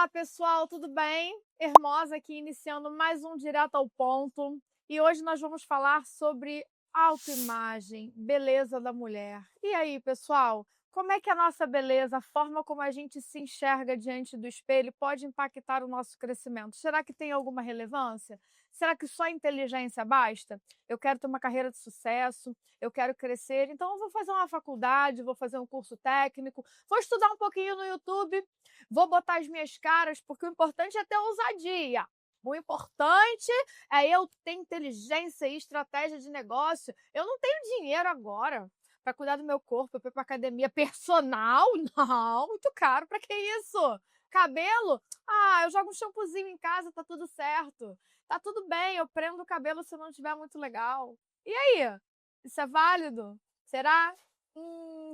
Olá, pessoal, tudo bem? Hermosa aqui iniciando mais um Direto ao Ponto. E hoje nós vamos falar sobre autoimagem, beleza da mulher. E aí, pessoal, como é que a nossa beleza, a forma como a gente se enxerga diante do espelho pode impactar o nosso crescimento? Será que tem alguma relevância? Será que só inteligência basta? Eu quero ter uma carreira de sucesso, eu quero crescer, então eu vou fazer uma faculdade, vou fazer um curso técnico, vou estudar um pouquinho no YouTube. Vou botar as minhas caras, porque o importante é ter ousadia. O importante é eu ter inteligência e estratégia de negócio. Eu não tenho dinheiro agora para cuidar do meu corpo, para ir para academia personal. Não, muito caro. Para que isso? Cabelo? Ah, eu jogo um shampoozinho em casa, tá tudo certo. Tá tudo bem, eu prendo o cabelo se não estiver muito legal. E aí? Isso é válido? Será?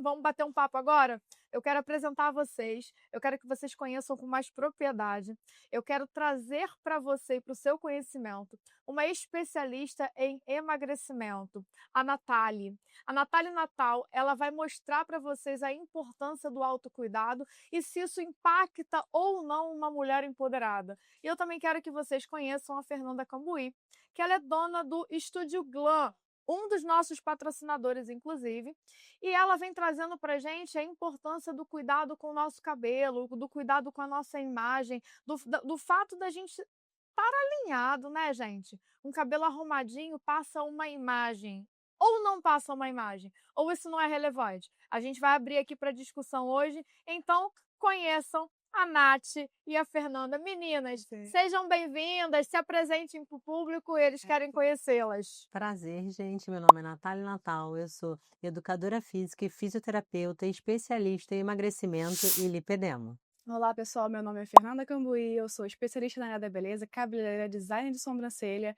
Vamos bater um papo agora? Eu quero apresentar a vocês, eu quero que vocês conheçam com mais propriedade. Eu quero trazer para você e para o seu conhecimento uma especialista em emagrecimento, a Natália. A Natália Natal, ela vai mostrar para vocês a importância do autocuidado e se isso impacta ou não uma mulher empoderada. E eu também quero que vocês conheçam a Fernanda Cambuí, que ela é dona do Estúdio Glam, um dos nossos patrocinadores, inclusive, e ela vem trazendo para a gente a importância do cuidado com o nosso cabelo, do cuidado com a nossa imagem, do fato da gente estar alinhado, né, gente? Um cabelo arrumadinho passa uma imagem, ou não passa uma imagem, ou isso não é relevante. A gente vai abrir aqui para discussão hoje, então conheçam a Nath e a Fernanda. Meninas, Sim. sejam bem-vindas, se apresentem para o público, eles querem conhecê-las. Prazer, gente. Meu nome é Natália Natal. Eu sou educadora física e fisioterapeuta, especialista em emagrecimento e lipedema. Olá, pessoal. Meu nome é Fernanda Cambuí, eu sou especialista na área da beleza, cabeleireira, design de sobrancelha.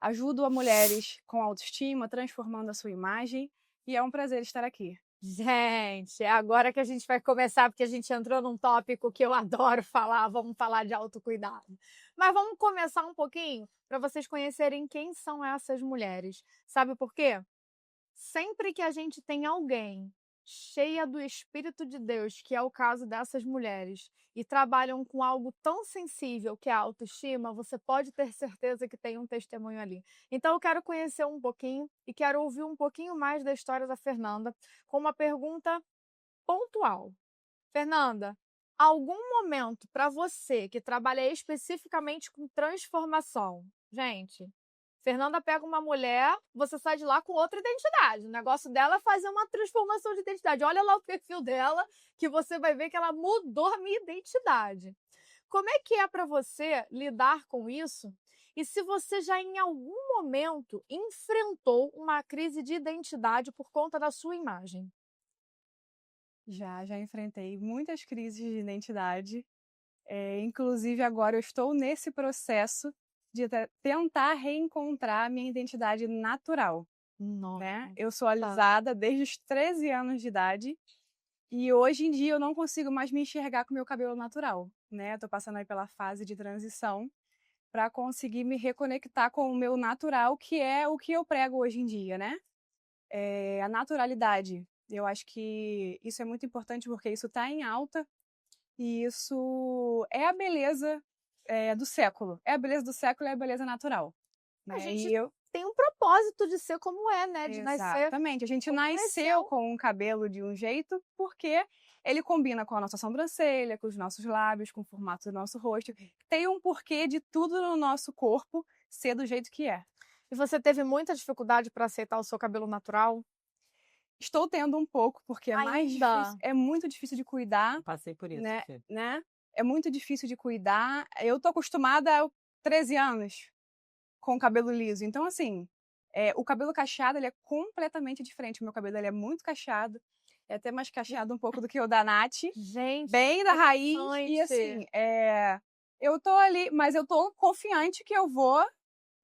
Ajudo a mulheres com autoestima, transformando a sua imagem. E é um prazer estar aqui. Gente, é agora que a gente vai começar, porque a gente entrou num tópico que eu adoro falar, vamos falar de autocuidado. Mas vamos começar um pouquinho para vocês conhecerem quem são essas mulheres. Sabe por quê? Sempre que a gente tem alguém cheia do Espírito de Deus, que é o caso dessas mulheres, e trabalham com algo tão sensível que é a autoestima, você pode ter certeza que tem um testemunho ali. Então eu quero conhecer um pouquinho e quero ouvir um pouquinho mais da história da Fernanda com uma pergunta pontual. Fernanda, algum momento para você que trabalha especificamente com transformação, gente, Fernanda pega uma mulher, você sai de lá com outra identidade. O negócio dela é fazer uma transformação de identidade. Olha lá o perfil dela, que você vai ver que ela mudou a minha identidade. Como é que é para você lidar com isso? E se você já em algum momento enfrentou uma crise de identidade por conta da sua imagem? Já enfrentei muitas crises de identidade. Inclusive, agora eu estou nesse processo de tentar reencontrar a minha identidade natural, Nossa. né? Eu sou alisada desde os 13 anos de idade e hoje em dia eu não consigo mais me enxergar com o meu cabelo natural, né? Estou passando aí pela fase de transição para conseguir me reconectar com o meu natural, que é o que eu prego hoje em dia, né? A naturalidade. Eu acho que isso é muito importante porque isso está em alta e isso é a beleza do século. É a beleza do século e é a beleza natural. A Né? gente tem um propósito de ser como é, né? De nascer. Exatamente. A gente como nasceu cresceu. com um cabelo de um jeito porque ele combina com a nossa sobrancelha, com os nossos lábios, com o formato do nosso rosto. Tem um porquê de tudo no nosso corpo ser do jeito que é. E você teve muita dificuldade para aceitar o seu cabelo natural? Estou tendo um pouco, porque é mais Ainda? difícil, é muito difícil de cuidar, Passei por isso, né? Fê. É muito difícil de cuidar. Eu tô acostumada há 13 anos com o cabelo liso. Então, assim, o cabelo cacheado, ele é completamente diferente. O meu cabelo, ele é muito cacheado. É até mais cacheado um pouco do que o da Nath. Gente, Bem da raiz. E, assim, eu tô ali, mas eu tô confiante que eu vou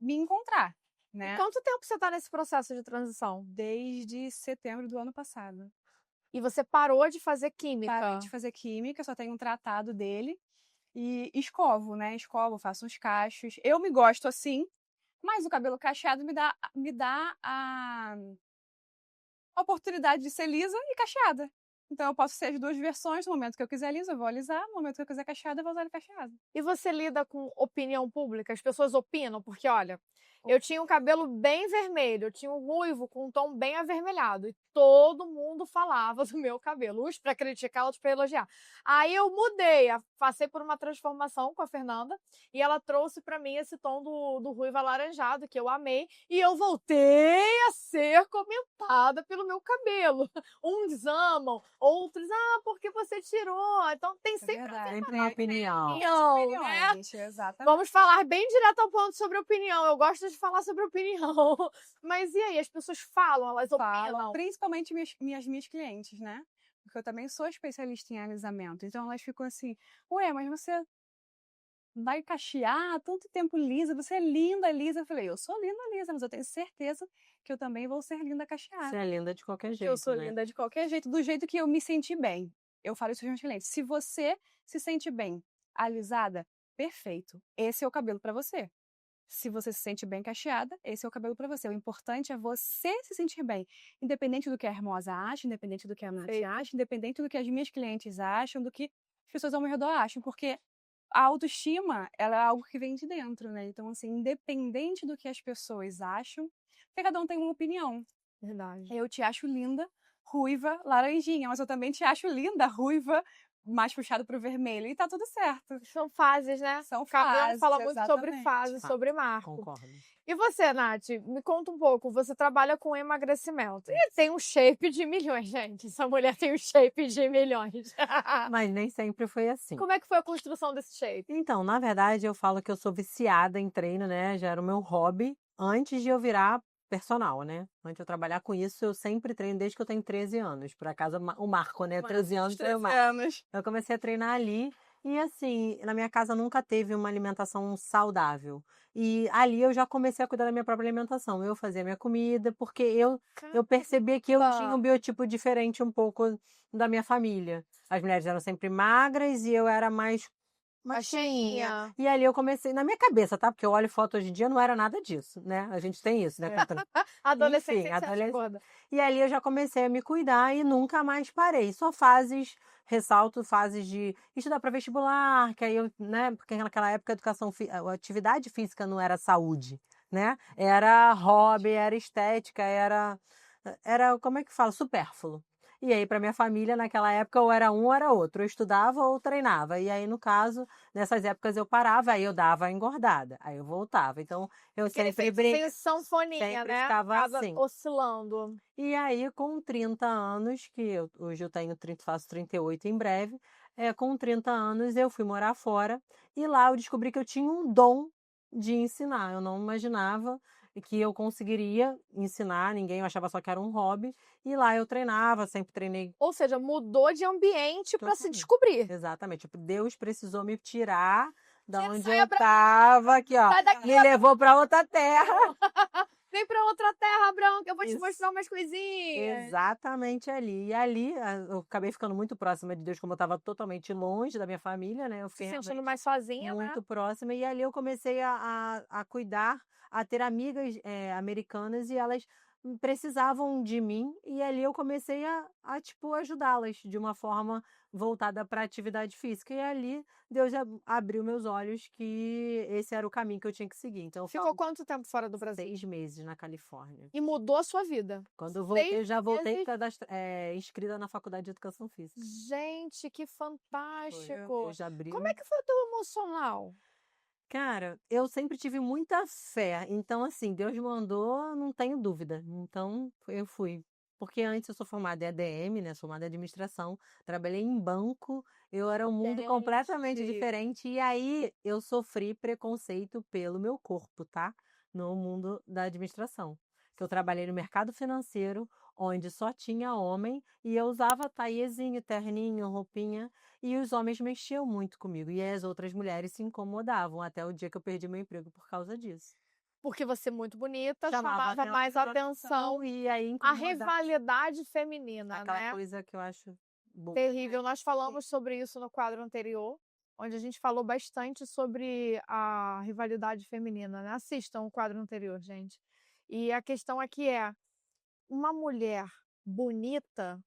me encontrar, né? E quanto tempo você tá nesse processo de transição? Desde setembro do ano passado. E você parou de fazer química? Parei de fazer química, só tenho um tratado dele. E escovo, né? Escovo, faço uns cachos. Eu me gosto assim, mas o cabelo cacheado me dá a oportunidade de ser lisa e cacheada. Então eu posso ser as duas versões, no momento que eu quiser lisa, eu vou alisar, no momento que eu quiser cacheada, eu vou usar ele cacheado. E você lida com opinião pública? As pessoas opinam? Porque, olha, eu tinha um cabelo bem vermelho, eu tinha um ruivo com um tom bem avermelhado. E todo mundo falava do meu cabelo. Uns para criticar, outros para elogiar. Aí eu mudei, passei por uma transformação com a Fernanda. E ela trouxe para mim esse tom do ruivo alaranjado, que eu amei. E eu voltei a ser comentada pelo meu cabelo. Uns amam, outros, porque você tirou. Então tem É sempre verdade. Sempre uma opinião. opinião, né? Opiniões, exatamente. Vamos falar bem direto ao ponto sobre opinião. Eu gosto de falar sobre opinião. Mas e aí? As pessoas falam, elas Falam, opinam. principalmente minhas clientes, né? Porque eu também sou especialista em alisamento. Então elas ficam assim, ué, mas você vai cachear tanto tempo lisa, você é linda, lisa. Eu falei, eu sou linda, lisa, mas eu tenho certeza que eu também vou ser linda cacheada. Você é linda de qualquer Que jeito, eu sou né? linda de qualquer jeito, do jeito que eu me senti bem. Eu falo isso para os meus clientes. Se você se sente bem alisada, perfeito. Esse é o cabelo para você. Se você se sente bem cacheada, esse é o cabelo para você. O importante é você se sentir bem. Independente do que a Hermosa acha, independente do que a Nath acha, independente do que as minhas clientes acham, do que as pessoas ao meu redor acham. Porque a autoestima, ela é algo que vem de dentro, né? Então, assim, independente do que as pessoas acham, porque cada um tem uma opinião. Verdade. Eu te acho linda, ruiva, laranjinha, mas eu também te acho linda, ruiva, mais puxado pro vermelho. E tá tudo certo. São fases, né? São O cabelo fases, fala muito sobre exatamente. fases, sobre marco. Concordo. E você, Nath, me conta um pouco. Você trabalha com emagrecimento. E tem um shape de milhões, gente. Essa mulher tem um shape de milhões. Mas nem sempre foi assim. Como é que foi a construção desse shape? Então, na verdade, eu falo que eu sou viciada em treino, né? Já era o meu hobby antes de eu virar personal, né? Antes de eu trabalhar com isso, eu sempre treino desde que eu tenho 13 anos. Por acaso, o marco, né? 13 anos foi o marco. anos. Eu comecei a treinar ali e, assim, na minha casa nunca teve uma alimentação saudável. E ali eu já comecei a cuidar da minha própria alimentação. Eu fazia minha comida, porque eu percebia que eu tinha um biotipo diferente um pouco da minha família. As mulheres eram sempre magras e eu era mais cheinha. E ali eu comecei, na minha cabeça, tá? Porque eu olho foto hoje em dia, não era nada disso, né? A gente tem isso, né? Adolescente, Enfim, gorda. E ali eu já comecei a me cuidar e nunca mais parei. Só fases, ressalto, fases de estudar para vestibular, que aí eu, né? Porque naquela época a atividade física não era saúde, né? Era hobby, era estética, como é que fala? Supérfluo. E aí, para minha família, naquela época, ou era um ou era outro. Eu estudava ou treinava. E aí, no caso, nessas épocas eu parava, aí eu dava a engordada. Aí eu voltava. Então, eu sempre Sem sanfoninha, sempre né? ficava Cada assim. oscilando. E aí, com 30 anos, hoje eu tenho 30, faço 38 em breve, com 30 anos eu fui morar fora e lá eu descobri que eu tinha um dom de ensinar. Eu não imaginava que eu conseguiria ensinar ninguém, eu achava só que era um hobby. E lá eu treinava, sempre treinei. Ou seja, mudou de ambiente para se Totalmente. descobrir. Exatamente. Tipo, Deus precisou me tirar da Tira, onde saia eu pra- tava, aqui, ó. Sai daqui, Me levou para outra terra. Vem pra outra terra branca, eu vou te Isso. mostrar umas coisinhas. Exatamente ali. E ali eu acabei ficando muito próxima de Deus, como eu estava totalmente longe da minha família, né? Eu Se fiquei sentindo realmente mais sozinha, muito né? próxima. E ali eu comecei a cuidar, a ter amigas americanas e elas precisavam de mim. E ali eu comecei tipo, ajudá-las de uma forma voltada para a atividade física. E ali Deus abriu meus olhos que esse era o caminho que eu tinha que seguir. Então, eu Ficou quanto tempo fora do Brasil? 6 meses na Califórnia. E mudou a sua vida. Quando eu voltei, 6 eu já voltei meses. inscrita na faculdade de Educação Física. Gente, que fantástico. Eu já abri. Como é que foi o teu emocional? Cara, eu sempre tive muita fé. Então, assim, Deus mandou, não tenho dúvida. Então, eu fui. Porque antes eu sou formada em ADM, né? Sou formada em administração. Trabalhei em banco. Eu era um mundo completamente Gente. diferente. E aí, eu sofri preconceito pelo meu corpo, tá? No mundo da administração. Que eu trabalhei no mercado financeiro, onde só tinha homem. E eu usava taiezinho, terninho, roupinha. E os homens mexiam muito comigo. E as outras mulheres se incomodavam até o dia que eu perdi meu emprego por causa disso. Porque você é muito bonita, Chamava chamava mais atenção. e aí A incomodava. rivalidade feminina, Aquela né? coisa que eu acho boa. Terrível. Nós falamos sobre isso no quadro anterior, onde a gente falou bastante sobre a rivalidade feminina, né? Assistam o quadro anterior, gente. E a questão aqui é, uma mulher bonita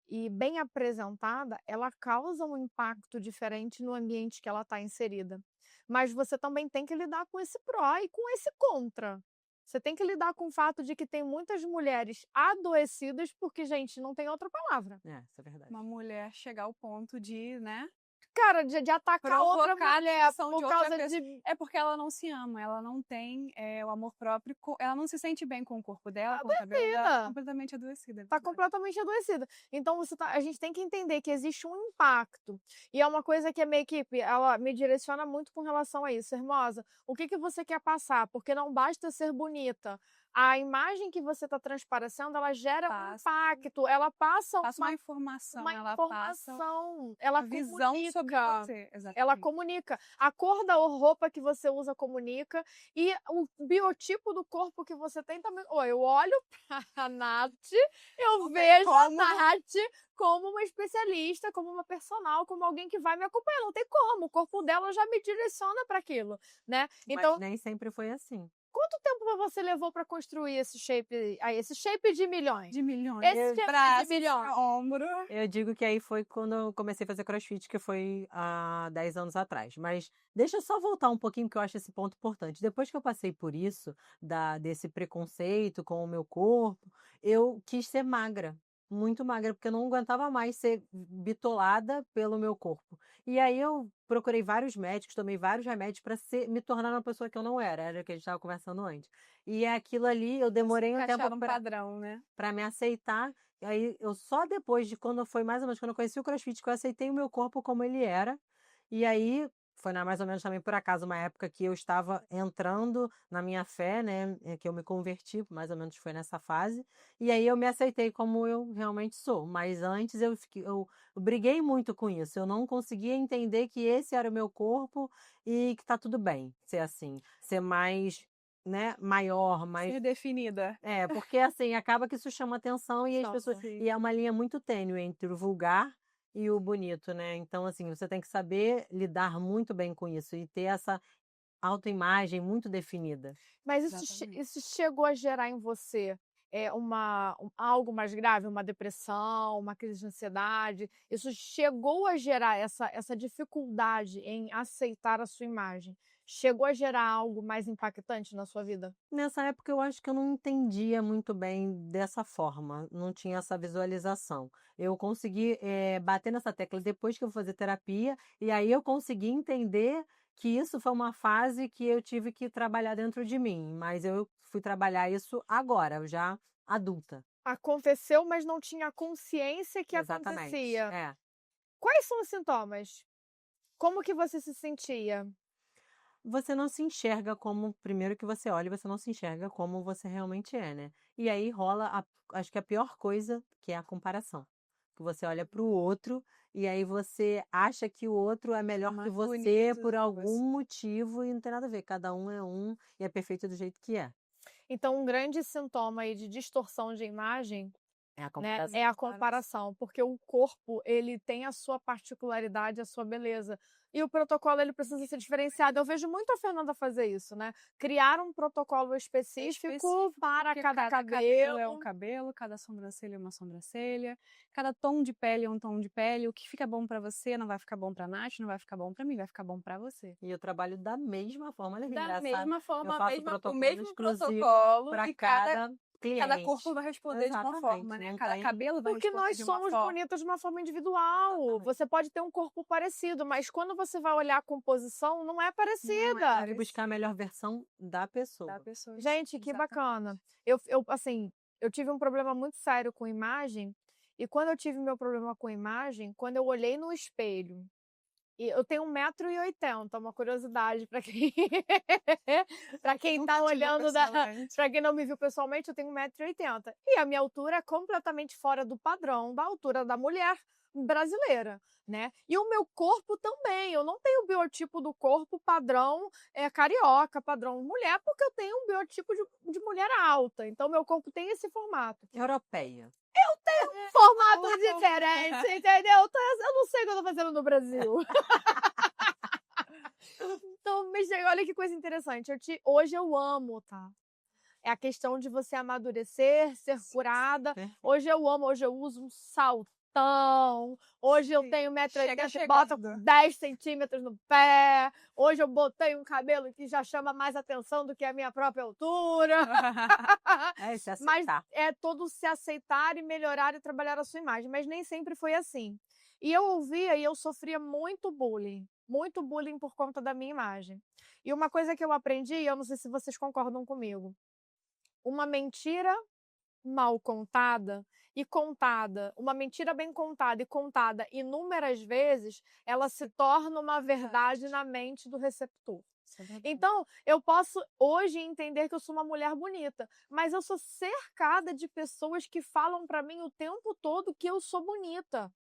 e bem apresentada, ela causa um impacto diferente no ambiente que ela está inserida. Mas você também tem que lidar com esse pró e com esse contra. Você tem que lidar com o fato de que tem muitas mulheres adoecidas porque, gente, não tem outra palavra. Isso é verdade. Uma mulher chegar ao ponto de, né, Cara, de atacar outra provocar a mulher atenção por de outra causa pessoa. de É porque ela não se ama, ela não tem o amor próprio, ela não se sente bem com o corpo dela, com o cabelo dela, adoecida. completamente adoecida. Tá completamente adoecida. Então a gente tem que entender que existe um impacto. E é uma coisa que a minha equipe, ela me direciona muito com relação a isso. Hermosa, o que que você quer passar? Porque não basta ser bonita. A imagem que você está transparecendo, ela gera um Passa. impacto, ela passa Passa uma informação, uma ela passa informação, ela a visão sobre comunica. você. Ela Exatamente. comunica. A cor da roupa que você usa comunica. E o biotipo do corpo que você tem também. Ó, eu olho pra Nath, eu Não tem vejo a como. Nath como uma especialista, como uma personal, como alguém que vai me acompanhar. Não tem como. O corpo dela já me direciona para aquilo, né? Então, Mas nem sempre foi assim. quanto tempo você levou para construir esse shape aí? Esse shape de milhões? De milhões. Esse shape Braços, de milhões. ombro. Eu digo que aí foi quando eu comecei a fazer crossfit, que foi há 10 anos atrás. Mas deixa eu só voltar um pouquinho, que eu acho esse ponto importante. Depois que eu passei por isso, desse preconceito com o meu corpo, eu quis ser magra, muito magra, porque eu não aguentava mais ser bitolada pelo meu corpo. E aí eu procurei vários médicos, tomei vários remédios para me tornar uma pessoa que eu não era o que a gente estava conversando antes. E aquilo ali, eu demorei um Encaixar tempo um padrão, né? para me aceitar. E aí, eu só depois de quando foi mais ou menos quando eu conheci o CrossFit, que eu aceitei o meu corpo como ele era. E aí, foi mais ou menos também por acaso, uma época que eu estava entrando na minha fé, né? Que eu me converti, mais ou menos foi nessa fase. E aí eu me aceitei como eu realmente sou. Mas antes eu briguei muito com isso. Eu não conseguia entender que esse era o meu corpo e que tá tudo bem ser assim. Ser mais, né, maior, mais. Ser definida. Porque assim, acaba que isso chama atenção e as pessoas. Sim. E é uma linha muito tênue entre o vulgar e o bonito, né? Então, assim, você tem que saber lidar muito bem com isso e ter essa autoimagem muito definida. Mas Exatamente. isso chegou a gerar em você algo mais grave, uma depressão, uma crise de ansiedade? Isso chegou a gerar essa dificuldade em aceitar a sua imagem? Chegou a gerar algo mais impactante na sua vida? Nessa época eu acho que eu não entendia muito bem dessa forma, não tinha essa visualização. Eu consegui bater nessa tecla depois que eu fui fazer terapia, e aí eu consegui entender que isso foi uma fase que eu tive que trabalhar dentro de mim, mas eu fui trabalhar isso agora, já adulta. Aconteceu, mas não tinha consciência que Exatamente. acontecia. Quais são os sintomas? Como que você se sentia? Você não se enxerga como, primeiro que você olha, você não se enxerga como você realmente é, né? E aí rola, acho que a pior coisa, que é a comparação. Que você olha para o outro e aí você acha que o outro é melhor que Mais você bonito por do que algum você. motivo e não tem nada a ver. Cada um é um e é perfeito do jeito que é. Então, um grande sintoma aí de distorção de imagem, É a né, comparação. é a comparação, porque o corpo, ele tem a sua particularidade, a sua beleza. E o protocolo, ele precisa ser diferenciado. Eu vejo muito a Fernanda fazer isso, né? Criar um protocolo específico para porque cada cabelo é um cabelo. cabelo, cada sobrancelha é uma sobrancelha, cada tom de pele é um tom de pele. O que fica bom pra você não vai ficar bom pra Nath, não vai ficar bom pra mim, vai ficar bom pra você. E eu trabalho da mesma forma. Olha que Da engraçado. mesma forma, Eu faço o protocolo mesmo exclusivo protocolo para e cada cliente. cada corpo vai responder de uma Exatamente, forma, né? não Cada tem- cabelo vai Porque responder nós de uma somos forma. bonitas de uma forma individual. Exatamente. Você pode ter um corpo parecido, mas quando você vai olhar a composição, não é parecida. Tem que buscar a melhor versão da pessoa. Da pessoa. Gente, que Exatamente. bacana. Assim, eu tive um problema muito sério com imagem, e quando eu tive meu problema com imagem, quando eu olhei no espelho, e eu tenho 1,80 m, uma curiosidade para quem para quem Nunca tá te vi olhando pessoalmente. para quem não me viu pessoalmente, eu tenho 1,80 m. E a minha altura é completamente fora do padrão da altura da mulher brasileira, né? E o meu corpo também, eu não tenho o biotipo do corpo padrão carioca, padrão mulher, porque eu tenho um biotipo de mulher alta. Então meu corpo tem esse formato. Europeia. Formato diferente, entendeu? Eu não sei o que eu tô fazendo no Brasil. Então, mas olha que coisa interessante. Hoje eu amo, tá? É a questão de você amadurecer, ser curada. Perfeito. Hoje eu amo, hoje eu uso um saltão. Hoje eu Sim. tenho 1,80 Chega m e boto chegando. 10 centímetros no pé. Hoje eu botei um cabelo que já chama mais atenção do que a minha própria altura. É, se Mas aceitar. é todo se aceitar e melhorar e trabalhar a sua imagem. Mas nem sempre foi assim. E eu ouvia e eu sofria muito bullying por conta da minha imagem. E uma coisa que eu aprendi, eu não sei se vocês concordam comigo, uma mentira mal contada e contada, uma mentira bem contada e contada inúmeras vezes, ela se torna uma verdade na mente do receptor. Isso é verdade. Então, eu posso hoje entender que eu sou uma mulher bonita, mas eu sou cercada de pessoas que falam para mim o tempo todo que eu sou bonita.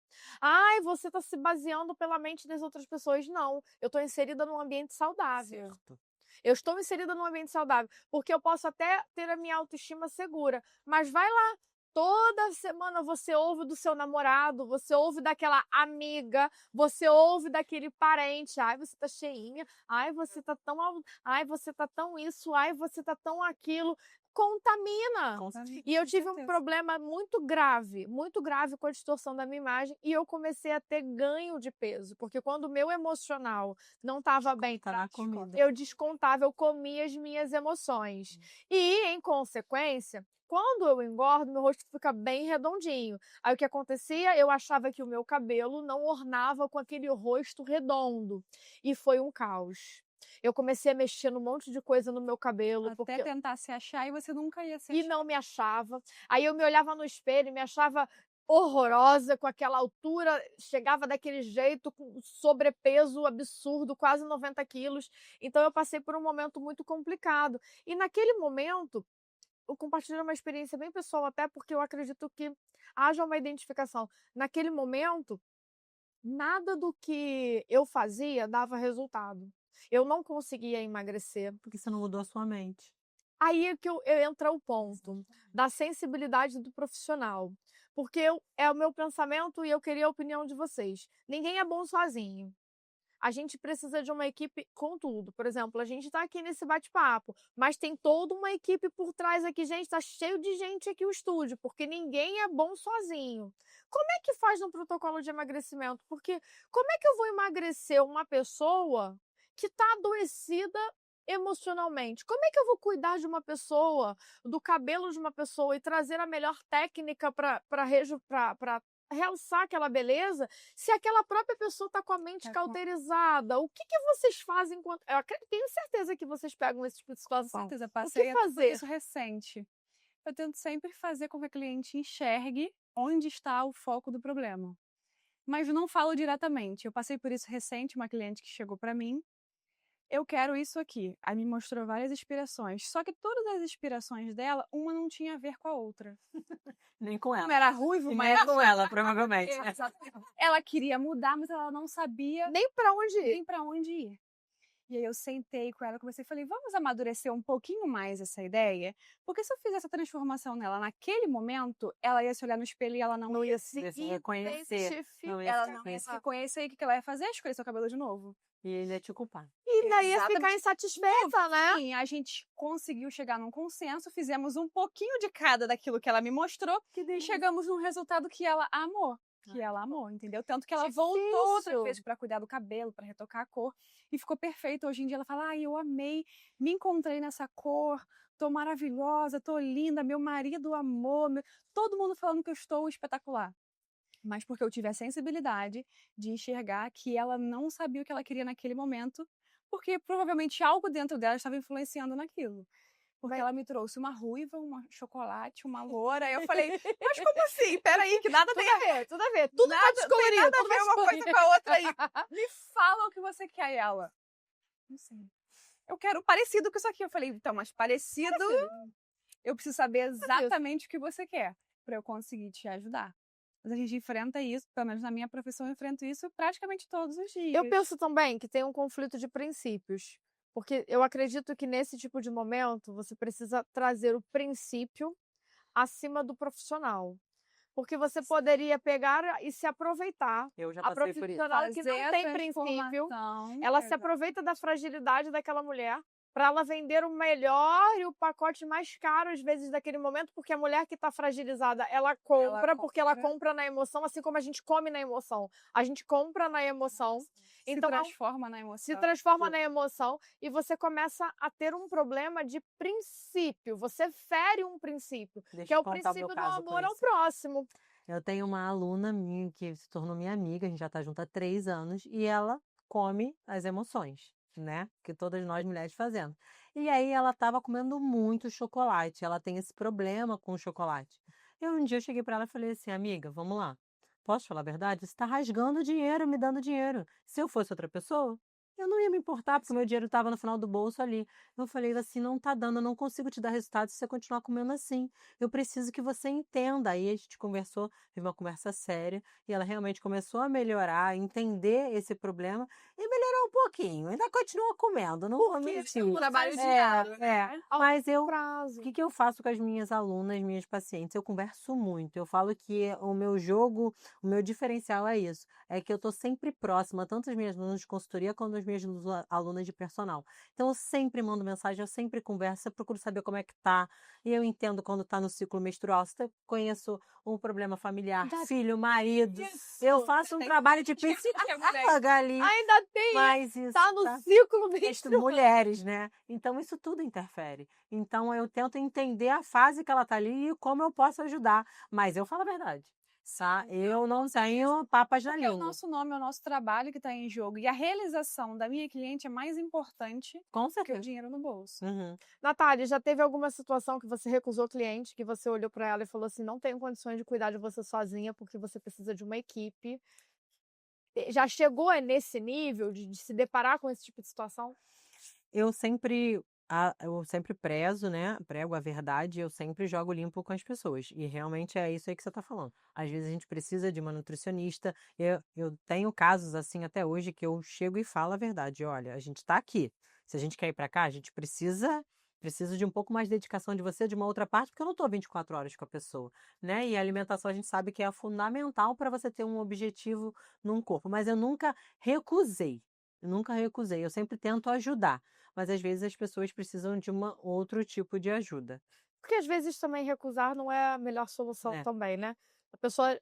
Ai, você está se baseando pela mente das outras pessoas. Não, eu estou inserida num ambiente saudável. Certo. Eu estou inserida num ambiente saudável, porque eu posso até ter a minha autoestima segura, mas vai lá, toda semana você ouve do seu namorado, você ouve daquela amiga, você ouve daquele parente, ai, você tá cheinha, ai, você tá tão, ai, você tá tão isso, ai, você tá tão aquilo, contamina. Com certeza. E eu Com tive um certeza. problema muito grave com a distorção da minha imagem e eu comecei a ter ganho de peso, porque quando o meu emocional não estava bem, Tá na comida. eu descontava, eu comia as minhas emoções. E, em consequência, quando eu engordo, meu rosto fica bem redondinho. Aí o que acontecia? Eu achava que o meu cabelo não ornava com aquele rosto redondo. E foi um caos. Eu comecei a mexer num monte de coisa no meu cabelo, Até porque tentar se achar e você nunca ia se e achar. não me achava. Aí eu me olhava no espelho e me achava horrorosa, com aquela altura, chegava daquele jeito, com sobrepeso absurdo, quase 90 quilos. Então eu passei por um momento muito complicado. E naquele momento, eu compartilho uma experiência bem pessoal até, porque eu acredito que haja uma identificação. Naquele momento, nada do que eu fazia dava resultado. Eu não conseguia emagrecer. Porque você não mudou a sua mente. Aí é que entra o ponto da sensibilidade do profissional, porque é o meu pensamento e eu queria a opinião de vocês. Ninguém é bom sozinho. A gente precisa de uma equipe com tudo. Por exemplo, a gente está aqui nesse bate-papo, mas tem toda uma equipe por trás aqui. Gente, está cheio de gente aqui o estúdio, porque ninguém é bom sozinho. Como é que faz no protocolo de emagrecimento? Porque como é que eu vou emagrecer uma pessoa que está adoecida emocionalmente? Como é que eu vou cuidar de uma pessoa, do cabelo de uma pessoa e trazer a melhor técnica para realçar aquela beleza, se aquela própria pessoa está com a mente Tá com- cauterizada? O que vocês fazem enquanto... tenho certeza que vocês pegam esse tipo de Com situação. certeza, O passei que até por fazer? isso recente. Eu tento sempre fazer com que a cliente enxergue onde está o foco do problema. Mas não falo diretamente. Eu passei por isso recente, uma cliente que chegou para mim. Eu quero isso aqui. Aí me mostrou várias inspirações. Só que todas as inspirações dela, uma não tinha a ver com a outra. Nem com Uma ela. era ruivo, E uma nem era... com ela, provavelmente. Exatamente. Ela queria mudar, mas ela não sabia Nem para onde ir. nem para onde ir. E aí eu sentei com ela, comecei e falei, vamos amadurecer um pouquinho mais essa ideia? Porque se eu fizer essa transformação nela naquele momento, ela ia se olhar no espelho e ela Não ia se se reconhecer. Não ia identificar. ela se não ia se reconhecer. reconhecer e o que ela ia fazer? Escolher seu cabelo de novo. E ele ia te culpar. E daí ia ficar Exatamente. insatisfeita, né? Sim, a gente conseguiu chegar num consenso, fizemos um pouquinho de cada daquilo que ela me mostrou e chegamos num resultado que ela amou. Que ela amou, entendeu? Tanto que ela voltou outras Difícil. vezes para cuidar do cabelo, para retocar a cor e ficou perfeito. Hoje em dia ela fala: "Ai, eu amei, me encontrei nessa cor, tô maravilhosa, tô linda, meu marido amou, todo mundo falando que eu estou espetacular". Mas porque eu tive a sensibilidade de enxergar que ela não sabia o que ela queria naquele momento, porque provavelmente algo dentro dela estava influenciando naquilo. Porque ela me trouxe uma ruiva, uma chocolate, uma loura. Aí eu falei, mas como assim? Peraí, que nada tem a ver. Tudo a ver. Tudo Nada, vai descolorir. nada a Tudo ver vai uma coisa descolorir. com a outra aí. Me fala o que você quer, e ela. Não sei. Eu quero parecido com isso aqui. Eu falei, então, mas parecido, eu preciso saber exatamente o que você quer para eu conseguir te ajudar. Mas a gente enfrenta isso, pelo menos na minha profissão, eu enfrento isso praticamente todos os dias. Eu penso também que tem um conflito de princípios, porque eu acredito que nesse tipo de momento você precisa trazer o princípio acima do profissional. Porque você poderia pegar e se aproveitar. Eu já A passei por isso. profissional que não Fazer a tem princípio, transformação, ela se aproveita da fragilidade daquela mulher para ela vender o melhor e o pacote mais caro, às vezes, daquele momento, porque a mulher que está fragilizada, ela compra, porque ela compra na emoção, assim como a gente come na emoção. A gente compra na emoção. Então, se transforma na emoção. se transforma na emoção e você começa a ter um problema de princípio. Você fere um princípio, que é o princípio do amor ao próximo. Eu tenho uma aluna minha que se tornou minha amiga, a gente já está junto há 3 anos, e ela come as emoções, né? Que todas nós mulheres fazemos. E aí ela estava comendo muito chocolate, ela tem esse problema com o chocolate. Um dia eu cheguei para ela e falei assim, amiga, vamos lá. Posso falar a verdade? Você está rasgando dinheiro, me dando dinheiro. Se eu fosse outra pessoa, eu não ia me importar, porque o meu dinheiro estava no final do bolso ali. Eu falei assim, não tá dando, eu não consigo te dar resultado se você continuar comendo assim. Eu preciso que você entenda. Aí a gente conversou, teve uma conversa séria, e ela realmente começou a melhorar, a entender esse problema, e melhorou um pouquinho. Ainda continua comendo, não vou mentir. Um trabalho diário, né? Mas o Prazo. que eu faço com as minhas alunas, minhas pacientes? Eu converso muito. Eu falo que o meu jogo, o meu diferencial é isso. É que eu estou sempre próxima, tanto as minhas alunas de consultoria quanto as minhas alunas de personal. Então, eu sempre mando mensagem, eu sempre converso, eu procuro saber como é que tá. E eu entendo quando tá no ciclo menstrual. Se eu conheço um problema familiar, filho, marido. Eu faço um trabalho de psicóloga ali. Ainda tem, Mas isso tá no ciclo menstrual. mulheres, né? Então, isso tudo interfere. Então, eu tento entender a fase que ela tá ali e como eu posso ajudar. Mas eu falo a verdade, tá? Eu não tenho papas na Porque é o língua. nosso nome, é o nosso trabalho que está em jogo. E a realização da minha cliente é mais importante Com que o certeza. dinheiro no bolso. Uhum. Natália, já teve alguma situação que você recusou cliente, que você olhou para ela e falou assim, não tenho condições de cuidar de você sozinha, porque você precisa de uma equipe? Já chegou nesse nível de se deparar com esse tipo de situação? Eu sempre prezo, né, prego a verdade, eu sempre jogo limpo com as pessoas, e realmente é isso aí que você está falando. Às vezes a gente precisa de uma nutricionista, eu tenho casos assim até hoje que eu chego e falo a verdade, olha, a gente está aqui, se a gente quer ir para cá, a gente precisa de um pouco mais de dedicação de você, de uma outra parte, porque eu não estou 24 horas com a pessoa, né, e a alimentação a gente sabe que é fundamental para você ter um objetivo num corpo, mas eu nunca recusei, eu sempre tento ajudar. Mas às vezes as pessoas precisam de outro tipo de ajuda. Porque às vezes também recusar não é a melhor solução É. também, né? A pessoa,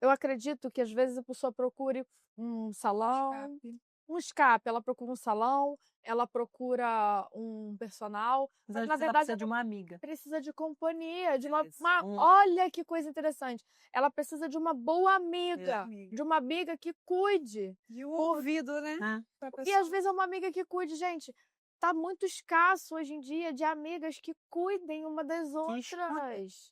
eu acredito que às vezes a pessoa procure um salão, um escape, ela procura um salão, ela procura um personal, Mas mas às na vezes ela verdade precisa de uma amiga. precisa de companhia, de uma, Isso. olha que coisa interessante. Ela precisa de uma boa amiga, Amiga. de uma amiga que cuide. E o ouvido, né? Ah, Pra E pessoa. às vezes é uma amiga que cuide, gente. Tá muito escasso hoje em dia de amigas que cuidem uma das escuta. outras.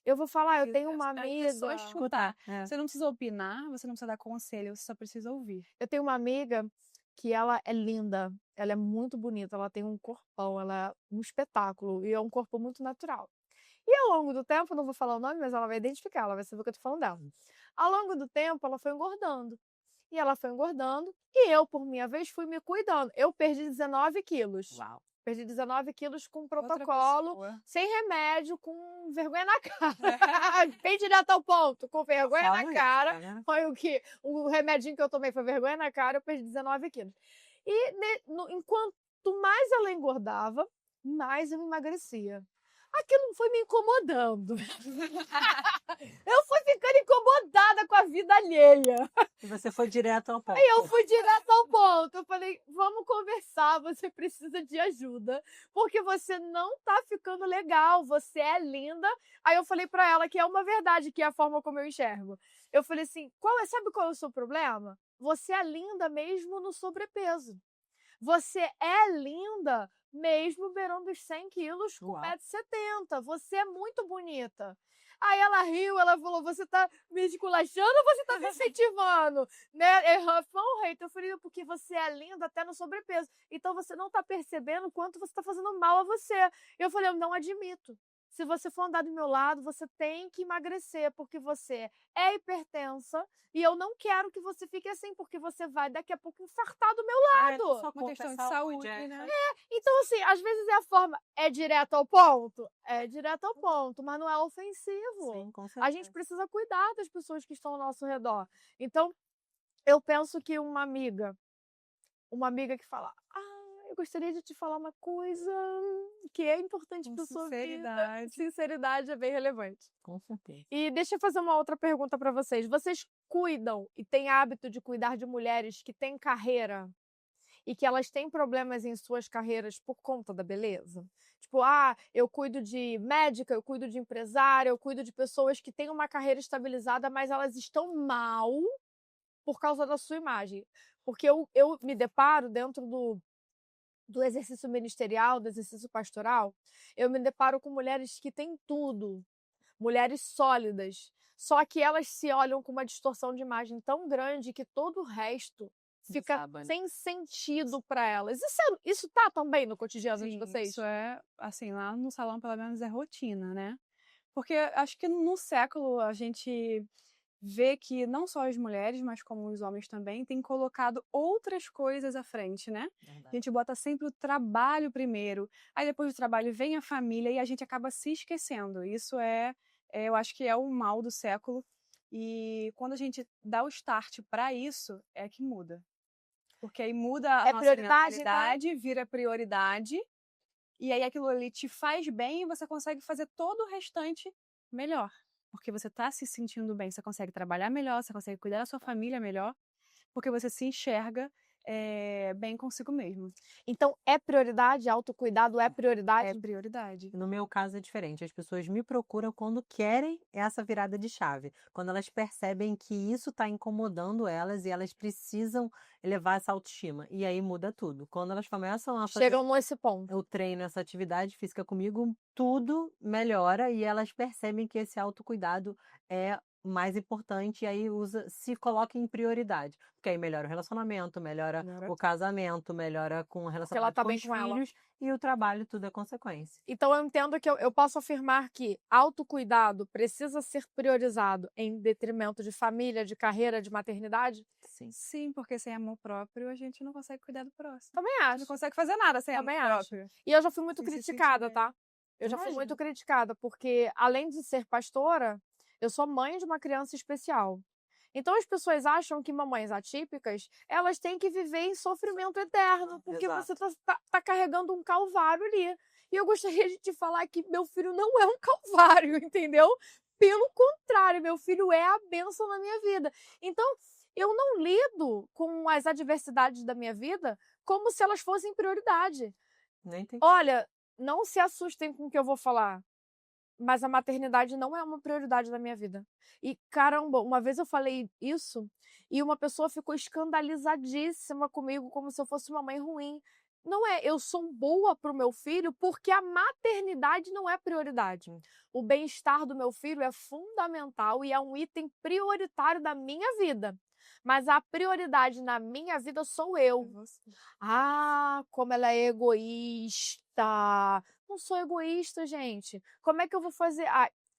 Eu vou falar, eu tenho uma É só amiga. escutar. É. Você não precisa opinar, você não precisa dar conselho, você só precisa ouvir. Eu tenho uma amiga que ela é linda, ela é muito bonita, ela tem um corpão, ela é um espetáculo e é um corpo muito natural. E ao longo do tempo, não vou falar o nome, mas ela vai identificar, ela vai saber o que eu tô falando dela. Ao longo do tempo, ela foi engordando. E ela foi engordando e eu, por minha vez, fui me cuidando. Eu perdi 19 quilos. Uau. Perdi 19 quilos com Outra protocolo, pessoa. sem remédio, com vergonha na cara. Bem direto ao ponto, com vergonha Fala na aí, cara. tá vendo? Foi o que? O remedinho que eu tomei foi vergonha na cara, eu perdi 19 quilos. E enquanto mais ela engordava, mais eu emagrecia. Aquilo foi me incomodando. Eu fui ficando incomodada com a vida alheia. E você foi direto ao ponto. Aí eu fui direto ao ponto. Eu falei, vamos conversar, você precisa de ajuda, porque você não tá ficando legal, você é linda. Aí eu falei pra ela que é uma verdade, que é a forma como eu enxergo. Eu falei assim, sabe qual é o seu problema? Você é linda mesmo no sobrepeso. Você é linda mesmo beirando os 100 quilos com Uau. 1,70 m. Você é muito bonita. Aí ela riu, ela falou, você tá me esculachando ou você tá me incentivando? Né? Foi um hate. Eu falei, porque você é linda até no sobrepeso. Então você não tá percebendo o quanto você tá fazendo mal a você. Eu falei, eu não admito. Se você for andar do meu lado, você tem que emagrecer, porque você é hipertensa e eu não quero que você fique assim, porque você vai daqui a pouco infartar do meu lado. Uma questão de saúde, né? Então, assim, às vezes é a forma, é direto ao ponto? É direto ao ponto, mas não é ofensivo. Sim, com A certeza. gente precisa cuidar das pessoas que estão ao nosso redor. Então, eu penso que uma amiga que fala, eu gostaria de te falar uma coisa que é importante Com para sua vida. sinceridade. Sinceridade é bem relevante. Com certeza. E deixa eu fazer uma outra pergunta para vocês. Vocês cuidam e têm hábito de cuidar de mulheres que têm carreira e que elas têm problemas em suas carreiras por conta da beleza? Tipo, eu cuido de médica, eu cuido de empresária, eu cuido de pessoas que têm uma carreira estabilizada, mas elas estão mal por causa da sua imagem. Porque eu me deparo dentro do exercício ministerial, do exercício pastoral, eu me deparo com mulheres que têm tudo, mulheres sólidas, só que elas se olham com uma distorção de imagem tão grande que todo o resto fica Desaba, né? sem sentido para elas. Isso tá também no cotidiano de Sim, vocês? isso é, assim, lá no salão pelo menos é rotina, né? Porque acho que no século a gente vê que não só as mulheres, mas como os homens também, têm colocado outras coisas à frente, né? A Verdade. gente bota sempre o trabalho primeiro, aí depois do trabalho vem a família e a gente acaba se esquecendo. Isso eu acho que é o mal do século. E quando a gente dá o start para isso, é que muda. Porque aí muda a É nossa prioridade, então? mentalidade, vira prioridade, e aí aquilo ali te faz bem e você consegue fazer todo o restante melhor. Porque você está se sentindo bem, você consegue trabalhar melhor, você consegue cuidar da sua família melhor, porque você se enxerga bem consigo mesmo. Então, é prioridade? Autocuidado é prioridade? É prioridade. No meu caso é diferente. As pessoas me procuram quando querem essa virada de chave. Quando elas percebem que isso está incomodando elas e elas precisam elevar essa autoestima. E aí muda tudo. Quando elas começam a fazer Chegam nesse ponto. o treino, essa atividade física comigo, tudo melhora e elas percebem que esse autocuidado é mais importante e aí se coloca em prioridade. Porque aí melhora o relacionamento, melhora Melhora o casamento, melhora com o ela relacionamento tá com bem os com ela. filhos e o trabalho, tudo é consequência. Então, eu entendo que eu posso afirmar que autocuidado precisa ser priorizado em detrimento de família, de carreira, de maternidade? Sim. Sim, porque sem amor próprio a gente não consegue cuidar do próximo. Também A gente acho. não consegue fazer nada sem Também amor acho. próprio. E eu já fui muito Sem se sentir criticada, bem. tá? Eu já fui Imagino. muito criticada, porque além de ser pastora, eu sou mãe de uma criança especial. Então as pessoas acham que mamães atípicas, elas têm que viver em sofrimento eterno, porque Exato. você tá carregando um calvário ali. E eu gostaria de te falar que meu filho não é um calvário, entendeu? Pelo contrário, meu filho é a bênção na minha vida. Então, eu não lido com as adversidades da minha vida como se elas fossem prioridade. Nem tem. Olha, não se assustem com o que eu vou falar, mas a maternidade não é uma prioridade da minha vida. E caramba, uma vez eu falei isso e uma pessoa ficou escandalizadíssima comigo, como se eu fosse uma mãe ruim. Não é, eu sou boa para o meu filho porque a maternidade não é prioridade. O bem-estar do meu filho é fundamental e é um item prioritário da minha vida. Mas a prioridade na minha vida sou eu. Como ela é egoísta. Não sou egoísta, gente. Como é que eu vou fazer?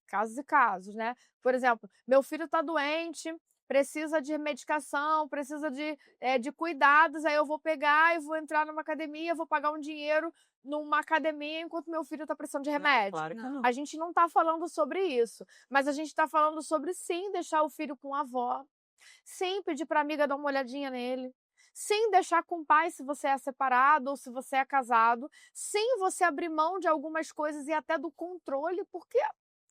Casos e casos, né? Por exemplo, meu filho tá doente, precisa de medicação, precisa de cuidados, aí eu vou pegar e vou entrar numa academia, vou pagar um dinheiro numa academia enquanto meu filho tá precisando de remédio. Claro que não. A gente não tá falando sobre isso, mas a gente tá falando sobre sim deixar o filho com a avó, sim pedir pra amiga dar uma olhadinha nele, sem deixar com o pai se você é separado ou se você é casado, sem você abrir mão de algumas coisas e até do controle, porque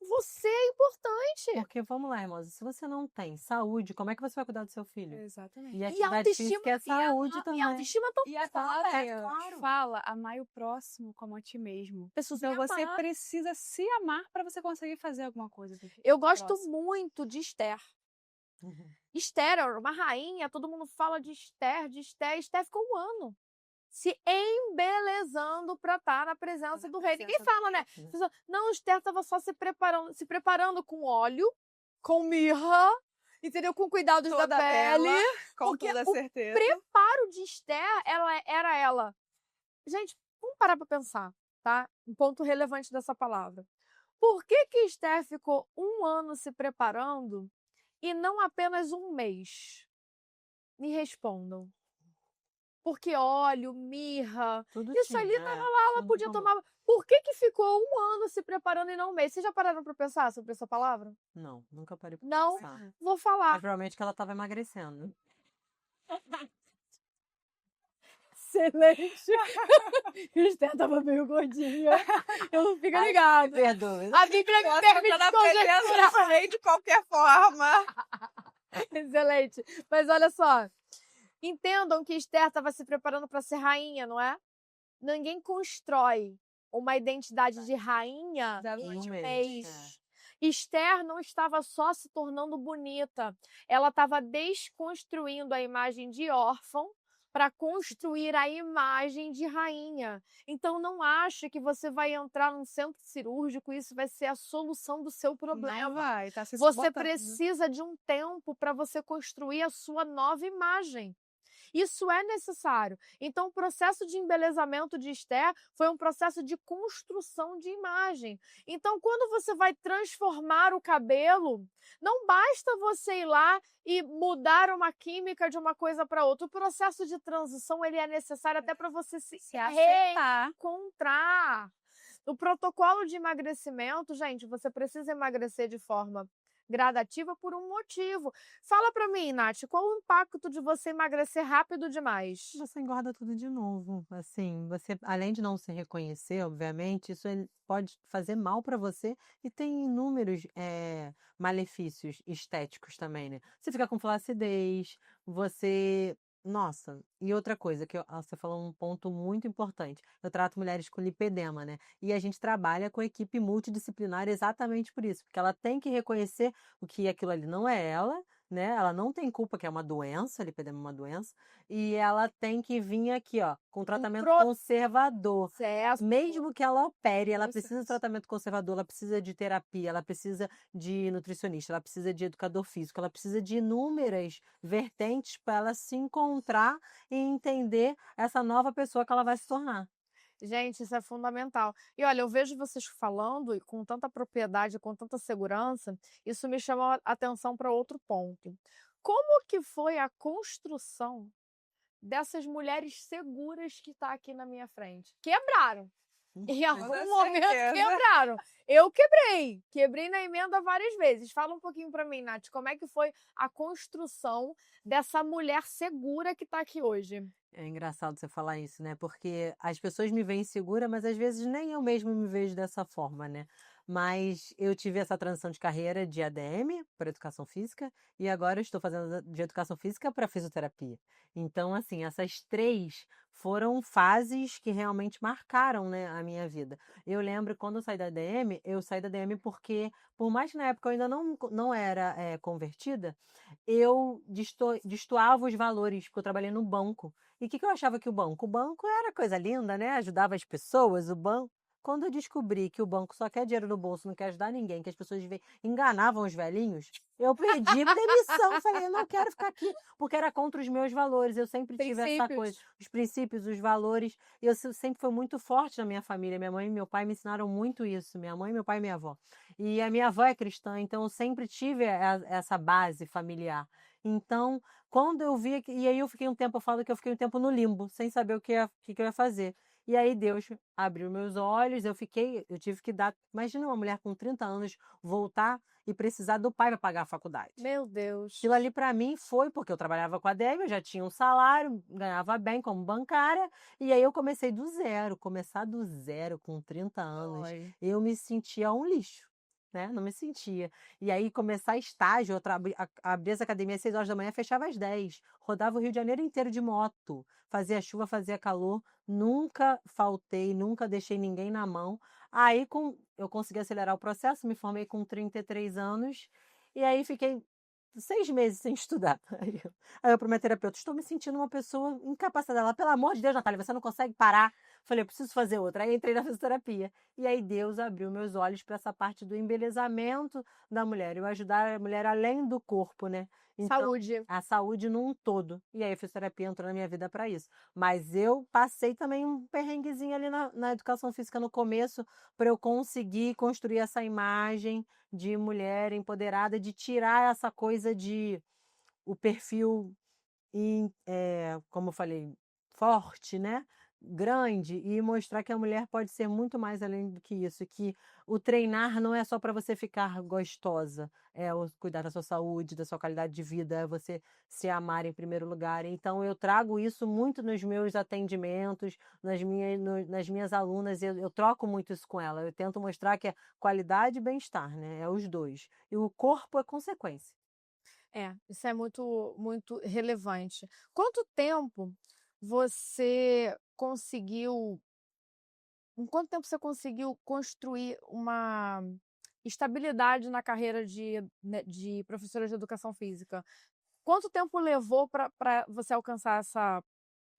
você é importante. Porque, vamos lá, irmãos, se você não tem saúde, como é que você vai cuidar do seu filho? Exatamente. E E atividade autoestima, física é saúde e também. autoestima E a fala, palavra claro. fala, amai o próximo como a ti mesmo. pessoas Então me você amar. precisa se amar para você conseguir fazer alguma coisa. Eu gosto próximo. muito de Esther. Uhum. Esther era uma rainha, todo mundo fala de Esther, de Esther. Esther ficou um ano se embelezando para estar na presença do rei. Ninguém fala, né? Não, Esther estava só se preparando com óleo, com mirra, entendeu? Com cuidados Toda da pele. bela, com porque toda o certeza. preparo de Esther, era ela. Gente, vamos parar para pensar, tá? Um ponto relevante dessa palavra. Por que Esther ficou um ano se preparando e não apenas um mês? Me respondam. Porque óleo, mirra, Tudo isso tinha, ali tava lá, ela tudo podia tomou. tomar. Por que ficou um ano se preparando e não um mês? Vocês já pararam para pensar sobre essa palavra? Não, nunca parei pra Não, pensar. vou Mas falar. provavelmente que ela estava emagrecendo. Excelente. Esther tava meio gordinha. Eu não fico ligada. Perdoe. A Bíblia me permite conjecturar. de qualquer forma. Excelente. Mas olha só, entendam que Esther estava se preparando para ser rainha, não é? Ninguém constrói uma identidade de rainha Da em noite um ao mês. Esther não estava só se tornando bonita, ela estava desconstruindo a imagem de órfão para construir a imagem de rainha. Então não ache que você vai entrar num centro cirúrgico e isso vai ser a solução do seu problema. Não vai, tá se Você sabotando. precisa de um tempo para você construir a sua nova imagem. Isso é necessário. Então, o processo de embelezamento de Esther foi um processo de construção de imagem. Então, quando você vai transformar o cabelo, não basta você ir lá e mudar uma química de uma coisa para outra. O processo de transição ele é necessário até para você se aceitar. reencontrar. O protocolo de emagrecimento, gente, você precisa emagrecer de forma gradativa por um motivo. Fala pra mim, Nath, qual o impacto de você emagrecer rápido demais? Você engorda tudo de novo. Assim, você, além de não se reconhecer, obviamente, isso pode fazer mal para você e tem inúmeros malefícios estéticos também, né? Você fica com flacidez, você. Nossa, e outra coisa você falou um ponto muito importante. Eu trato mulheres com lipedema, né? E a gente trabalha com equipe multidisciplinar exatamente por isso, porque ela tem que reconhecer o que aquilo ali não é ela, né? Ela não tem culpa que é uma doença, lipedema é uma doença, e ela tem que vir aqui, ó, com tratamento conservador. Processo. Mesmo que ela opere, ela precisa de Processo. tratamento conservador, ela precisa de terapia, ela precisa de nutricionista, ela precisa de educador físico, ela precisa de inúmeras vertentes para ela se encontrar e entender essa nova pessoa que ela vai se tornar. Gente, isso é fundamental. E olha, eu vejo vocês falando e com tanta propriedade, com tanta segurança, isso me chama a atenção para outro ponto. Como que foi a construção dessas mulheres seguras que está aqui na minha frente? Quebraram. Em algum Toda momento certeza. quebraram. Eu quebrei na emenda várias vezes. Fala um pouquinho para mim, Nath, como é que foi a construção dessa mulher segura que está aqui hoje? É engraçado você falar isso, né? Porque as pessoas me veem segura, mas às vezes nem eu mesma me vejo dessa forma, né? Mas eu tive essa transição de carreira de ADM para educação física e agora eu estou fazendo de educação física para fisioterapia. Então, assim, essas três foram fases que realmente marcaram, né, a minha vida. Eu lembro quando eu saí da ADM porque, por mais que na época eu ainda não era convertida, eu destoava os valores, porque eu trabalhei no banco. E o que eu achava que o banco? O banco era coisa linda, né? Ajudava as pessoas, o banco. Quando eu descobri que o banco só quer dinheiro no bolso, não quer ajudar ninguém, que as pessoas enganavam os velhinhos, eu pedi demissão. Falei, eu não quero ficar aqui, porque era contra os meus valores. Eu sempre tive essa coisa, os princípios, os valores. E eu sempre foi muito forte na minha família. Minha mãe e meu pai me ensinaram muito isso. Minha mãe, meu pai e minha avó. E a minha avó é cristã, então eu sempre tive essa base familiar. Então, quando eu vi, e aí eu fiquei um tempo, eu falo que eu fiquei um tempo no limbo, sem saber o que eu ia fazer. E aí Deus abriu meus olhos, eu tive que dar, imagina uma mulher com 30 anos voltar e precisar do pai para pagar a faculdade. Meu Deus. Aquilo ali para mim foi porque eu trabalhava com a Deb, eu já tinha um salário, ganhava bem como bancária, e aí eu comecei do zero, começar do zero com 30 anos, eu me sentia um lixo. Né? Não me sentia. E aí começar estágio, abrir essa academia às 6 horas da manhã, fechava às 10. Rodava o Rio de Janeiro inteiro de moto. Fazia chuva, fazia calor. Nunca faltei, nunca deixei ninguém na mão. Aí eu consegui acelerar o processo, me formei com 33 anos. E aí fiquei 6 meses sem estudar. Aí eu para minha terapeuta, estou me sentindo uma pessoa incapacitada. Ela, pelo amor de Deus, Natália, você não consegue parar? Falei, eu preciso fazer outra. Aí entrei na fisioterapia. E aí Deus abriu meus olhos para essa parte do embelezamento da mulher. Eu ajudar a mulher além do corpo, né? Então, Saúde. a saúde num todo. E aí a fisioterapia entrou na minha vida para isso. Mas eu passei também um perrenguezinho ali na educação física no começo para eu conseguir construir essa imagem de mulher empoderada, de tirar essa coisa de o perfil, como eu falei, forte, né? grande e mostrar que a mulher pode ser muito mais além do que isso, que o treinar não é só para você ficar gostosa, é o cuidar da sua saúde, da sua qualidade de vida, é você se amar em primeiro lugar. Então eu trago isso muito nos meus atendimentos, nas minhas alunas, eu troco muito isso com ela. Eu tento mostrar que é qualidade e bem-estar, né? É os dois. E o corpo é consequência. Isso é muito, muito relevante. Quanto tempo você conseguiu em quanto tempo você conseguiu construir uma estabilidade na carreira de professora de educação física? Quanto tempo levou para você alcançar essa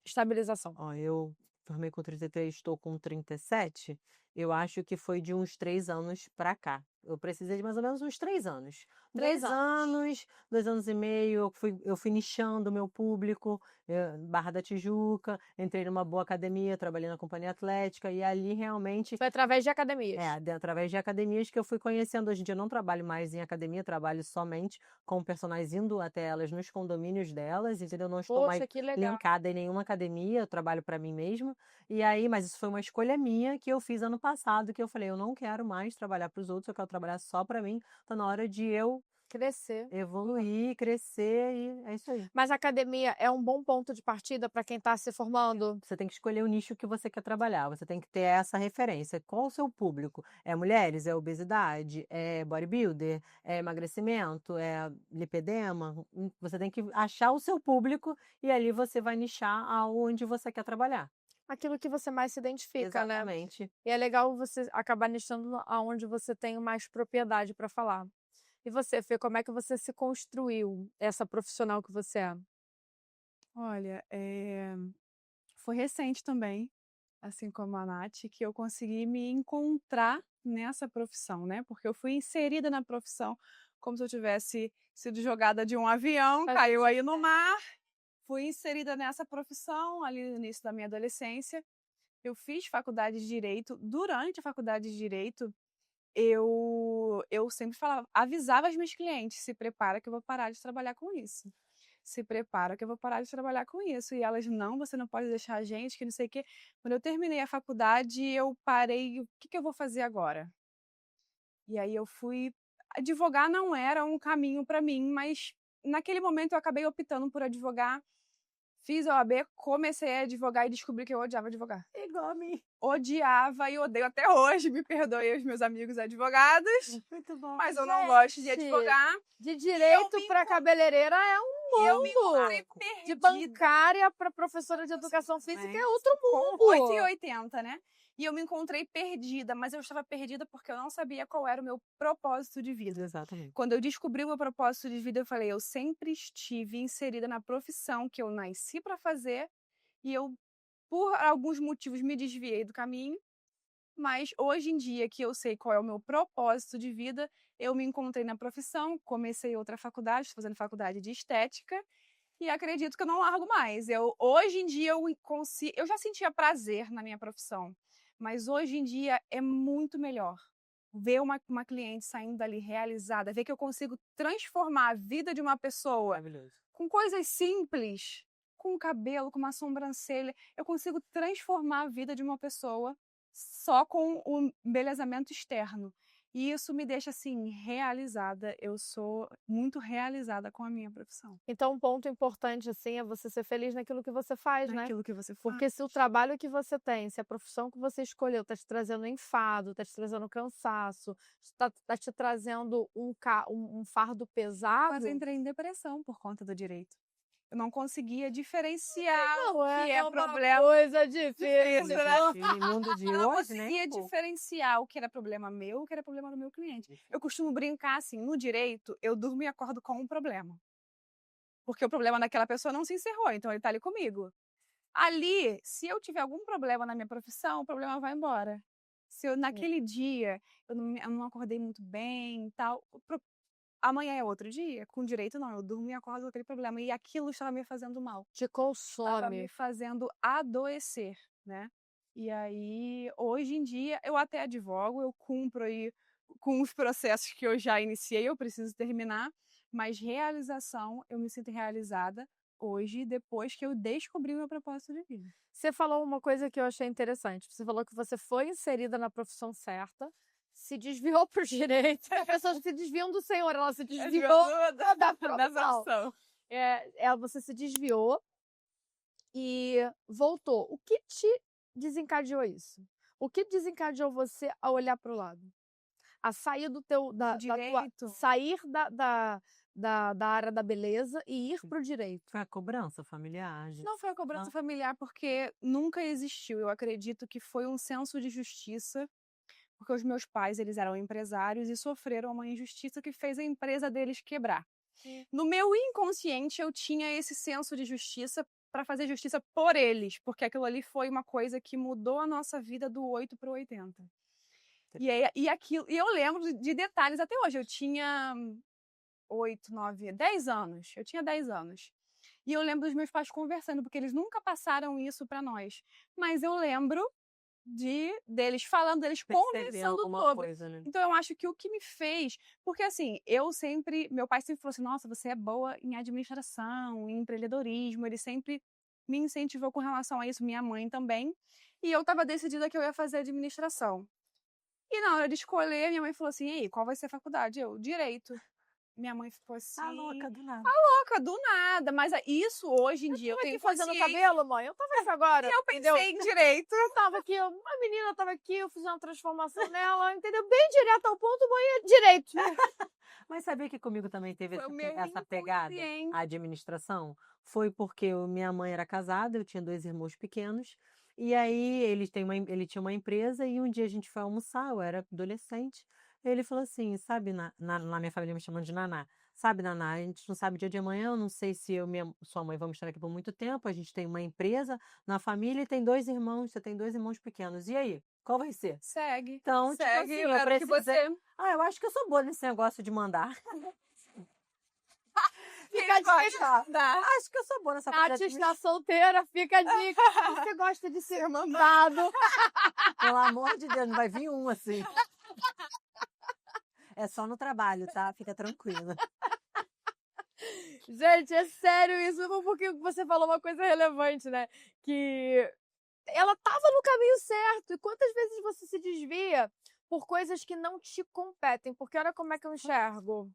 estabilização? Ó, eu formei com 33, estou com 37. Eu acho que foi de uns 3 anos pra cá. Eu precisei de mais ou menos uns 3 anos. 2 3 anos. anos, 2 anos e meio, eu fui nichando o meu público, Barra da Tijuca, entrei numa boa academia, trabalhei na companhia atlética e ali realmente Foi através de academias? através de academias que eu fui conhecendo. Hoje em dia eu não trabalho mais em academia, trabalho somente com personagens indo até elas nos condomínios delas, entendeu? Não estou mais Poxa, que legal. linkada em nenhuma academia, eu trabalho para mim mesma. E aí, mas isso foi uma escolha minha que eu fiz ano passado, que eu falei, eu não quero mais trabalhar para os outros, eu quero trabalhar só para mim. Tá na hora de eu Crescer. evoluir, crescer e é isso aí. Mas a academia é um bom ponto de partida para quem está se formando? Você tem que escolher o nicho que você quer trabalhar, você tem que ter essa referência. Qual o seu público? É mulheres? É obesidade? É bodybuilder? É emagrecimento? É lipedema? Você tem que achar o seu público e ali você vai nichar aonde você quer trabalhar. Aquilo que você mais se identifica, né? Exatamente. E é legal você acabar nichando aonde você tem mais propriedade para falar. E você, Fê, como é que você se construiu essa profissional que você é? Olha, foi recente também, assim como a Nath, que eu consegui me encontrar nessa profissão, né? Porque eu fui inserida na profissão como se eu tivesse sido jogada de um avião, Faz caiu aí no mar. Fui inserida nessa profissão ali no início da minha adolescência. Eu fiz faculdade de Direito. Durante a faculdade de Direito, eu sempre falava, avisava as minhas clientes, se prepara que eu vou parar de trabalhar com isso. Se prepara que eu vou parar de trabalhar com isso. E elas, não, você não pode deixar a gente, que não sei o quê. Quando eu terminei a faculdade, eu parei, o que eu vou fazer agora? E aí eu fui. Advogar não era um caminho para mim, mas naquele momento eu acabei optando por advogar. Fiz a OAB, comecei a advogar e descobri que eu odiava advogar. Igual a mim. Odiava e odeio até hoje, me perdoe os meus amigos advogados, Muito bom. mas eu não gosto de Gente, advogar. De direito me para cabeleireira é um E eu me encontrei mundo. De perdida. bancária para professora de educação física é outro Com mundo. 8,80, né? E eu me encontrei perdida, mas eu estava perdida porque eu não sabia qual era o meu propósito de vida. Exatamente. Quando eu descobri o meu propósito de vida, eu falei, eu sempre estive inserida na profissão que eu nasci para fazer e eu, por alguns motivos, me desviei do caminho. Mas hoje em dia que eu sei qual é o meu propósito de vida, eu me encontrei na profissão, comecei outra faculdade, estou fazendo faculdade de estética e acredito que eu não largo mais. Hoje em dia eu já sentia prazer na minha profissão, mas hoje em dia é muito melhor ver uma cliente saindo dali realizada, ver que eu consigo transformar a vida de uma pessoa Maravilhoso. com coisas simples, com o cabelo, com uma sobrancelha. Eu consigo transformar a vida de uma pessoa só com o embelezamento externo. E isso me deixa, assim, realizada. Eu sou muito realizada com a minha profissão. Então, um ponto importante, assim, é você ser feliz naquilo que você faz, né? Naquilo que você faz. Porque se o trabalho que você tem, se a profissão que você escolheu está te trazendo enfado, está te trazendo cansaço, está te trazendo um fardo pesado. Quase entrei em depressão por conta do direito. Eu não conseguia diferenciar Não o que é uma problema. coisa difícil, Difícil, né? No mundo de Eu não hoje, né? conseguia diferenciar o que era problema meu e o que era problema do meu cliente. Eu costumo brincar assim, no direito, eu durmo e acordo com um problema. Porque o problema daquela pessoa não se encerrou, então ele tá ali comigo. Ali, se eu tiver algum problema na minha profissão, o problema vai embora. Se eu, naquele dia, eu não acordei muito bem e tal, amanhã é outro dia. Com direito, não, eu durmo e acordo com aquele problema. E aquilo estava me fazendo mal. Te Estava me consome. fazendo adoecer, né? E aí, hoje em dia, eu até advogo, eu cumpro aí com os processos que eu já iniciei, eu preciso terminar, mas realização, eu me sinto realizada hoje, depois que eu descobri o meu propósito de vida. Você falou uma coisa que eu achei interessante. Você falou que você foi inserida na profissão certa, se desviou para o direito. As pessoas se desviam do Senhor, ela se desviou da profissão. Você se desviou e voltou. O que te desencadeou isso? O que desencadeou você a olhar para o lado? A sair sair da área da beleza e ir para o direito. Foi a cobrança familiar? Não foi a cobrança familiar porque nunca existiu. Eu acredito que foi um senso de justiça, porque os meus pais, eles eram empresários e sofreram uma injustiça que fez a empresa deles quebrar. No meu inconsciente, eu tinha esse senso de justiça para fazer justiça por eles, porque aquilo ali foi uma coisa que mudou a nossa vida do 8 para o 80. E eu lembro de detalhes até hoje. Eu tinha 8, 9, 10 anos. Eu tinha 10 anos. E eu lembro dos meus pais conversando, porque eles nunca passaram isso para nós. Mas eu lembro deles falando, deles conversando sobre. Coisa, né? Então eu acho que o que me fez, porque assim, meu pai sempre falou assim, nossa, você é boa em administração, em empreendedorismo, ele sempre me incentivou com relação a isso, minha mãe também. E eu estava decidida que eu ia fazer administração. E na hora de escolher, minha mãe falou assim, ei, qual vai ser a faculdade? Eu, direito. Minha mãe ficou assim... Tá louca do nada. Louca, do nada. Mas isso, hoje em dia, eu tenho aqui fazendo consciência. Cabelo, mãe? Eu tava isso agora, E eu pensei em direito. Eu tava aqui, a menina tava aqui, eu fiz uma transformação nela, entendeu? Bem direto ao ponto, mãe, é direito. Mas sabia que comigo também teve Foi o meu essa pegada? inconsciente. A administração? Foi porque minha mãe era casada, eu tinha 2 irmãos pequenos, e aí ele tinha uma empresa, e um dia a gente foi almoçar, eu era adolescente, ele falou assim, sabe, na minha família me chamando de Naná, sabe, Naná, a gente não sabe o dia de amanhã, eu não sei se sua mãe vamos estar aqui por muito tempo, a gente tem uma empresa na família e tem 2 irmãos, você tem 2 irmãos pequenos, e aí? Qual vai ser? Segue. Então, Segue, tipo assim, eu eu quero que precisei... você... eu acho que eu sou boa nesse negócio de mandar. Fica a dica. Acho que eu sou boa nessa parte. Nath está solteira, fica a dica. Você gosta de ser mandado. Pelo amor de Deus, não vai vir um assim. É só no trabalho, tá? Fica tranquila. Gente, é sério isso, porque você falou uma coisa relevante, né? Que ela estava no caminho certo. E quantas vezes você se desvia por coisas que não te competem? Porque olha como é que eu enxergo.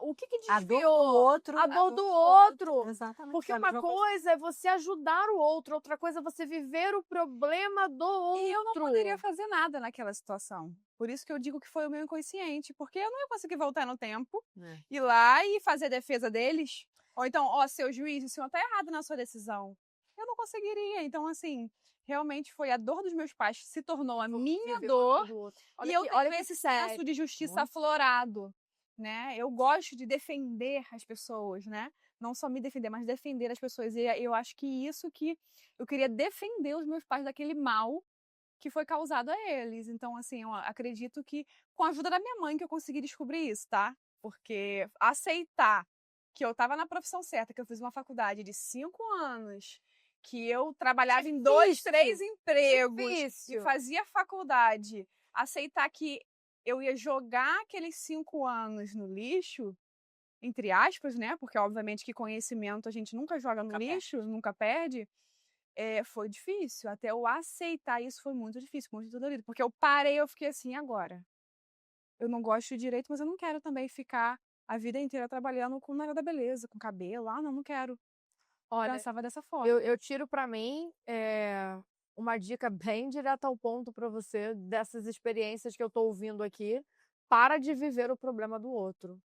O que desviou? A dor do outro. Exatamente. Porque uma coisa é você ajudar o outro, outra coisa é você viver o problema do outro. E eu não poderia fazer nada naquela situação. Por isso que eu digo que foi o meu inconsciente, porque eu não ia conseguir voltar no tempo, ir lá e fazer a defesa deles. Ou então, seu juiz, o senhor está errado na sua decisão. Eu não conseguiria. Então, assim, realmente foi a dor dos meus pais que se tornou a minha dor. E eu tenho esse senso de justiça aflorado. Né? Eu gosto de defender as pessoas, né? Não só me defender, mas defender as pessoas. E eu acho que isso que eu queria defender os meus pais daquele mal que foi causado a eles. Então, assim, eu acredito que com a ajuda da minha mãe que eu consegui descobrir isso, tá? Porque aceitar que eu estava na profissão certa, que eu fiz uma faculdade de 5 anos, que eu trabalhava em 2, 3 empregos, e fazia faculdade, aceitar que eu ia jogar aqueles 5 anos no lixo, entre aspas, né? Porque, obviamente, que conhecimento a gente nunca joga no lixo, nunca perde. Foi difícil. Até eu aceitar isso foi muito difícil, muito dolorido. Porque eu parei, eu fiquei assim, agora. Eu não gosto de direito, mas eu não quero também ficar a vida inteira trabalhando com área da beleza, com cabelo. Não quero. Olha, pensava dessa forma. Eu tiro pra mim uma dica bem direta ao ponto para você, dessas experiências que eu tô ouvindo aqui. Para de viver o problema do outro.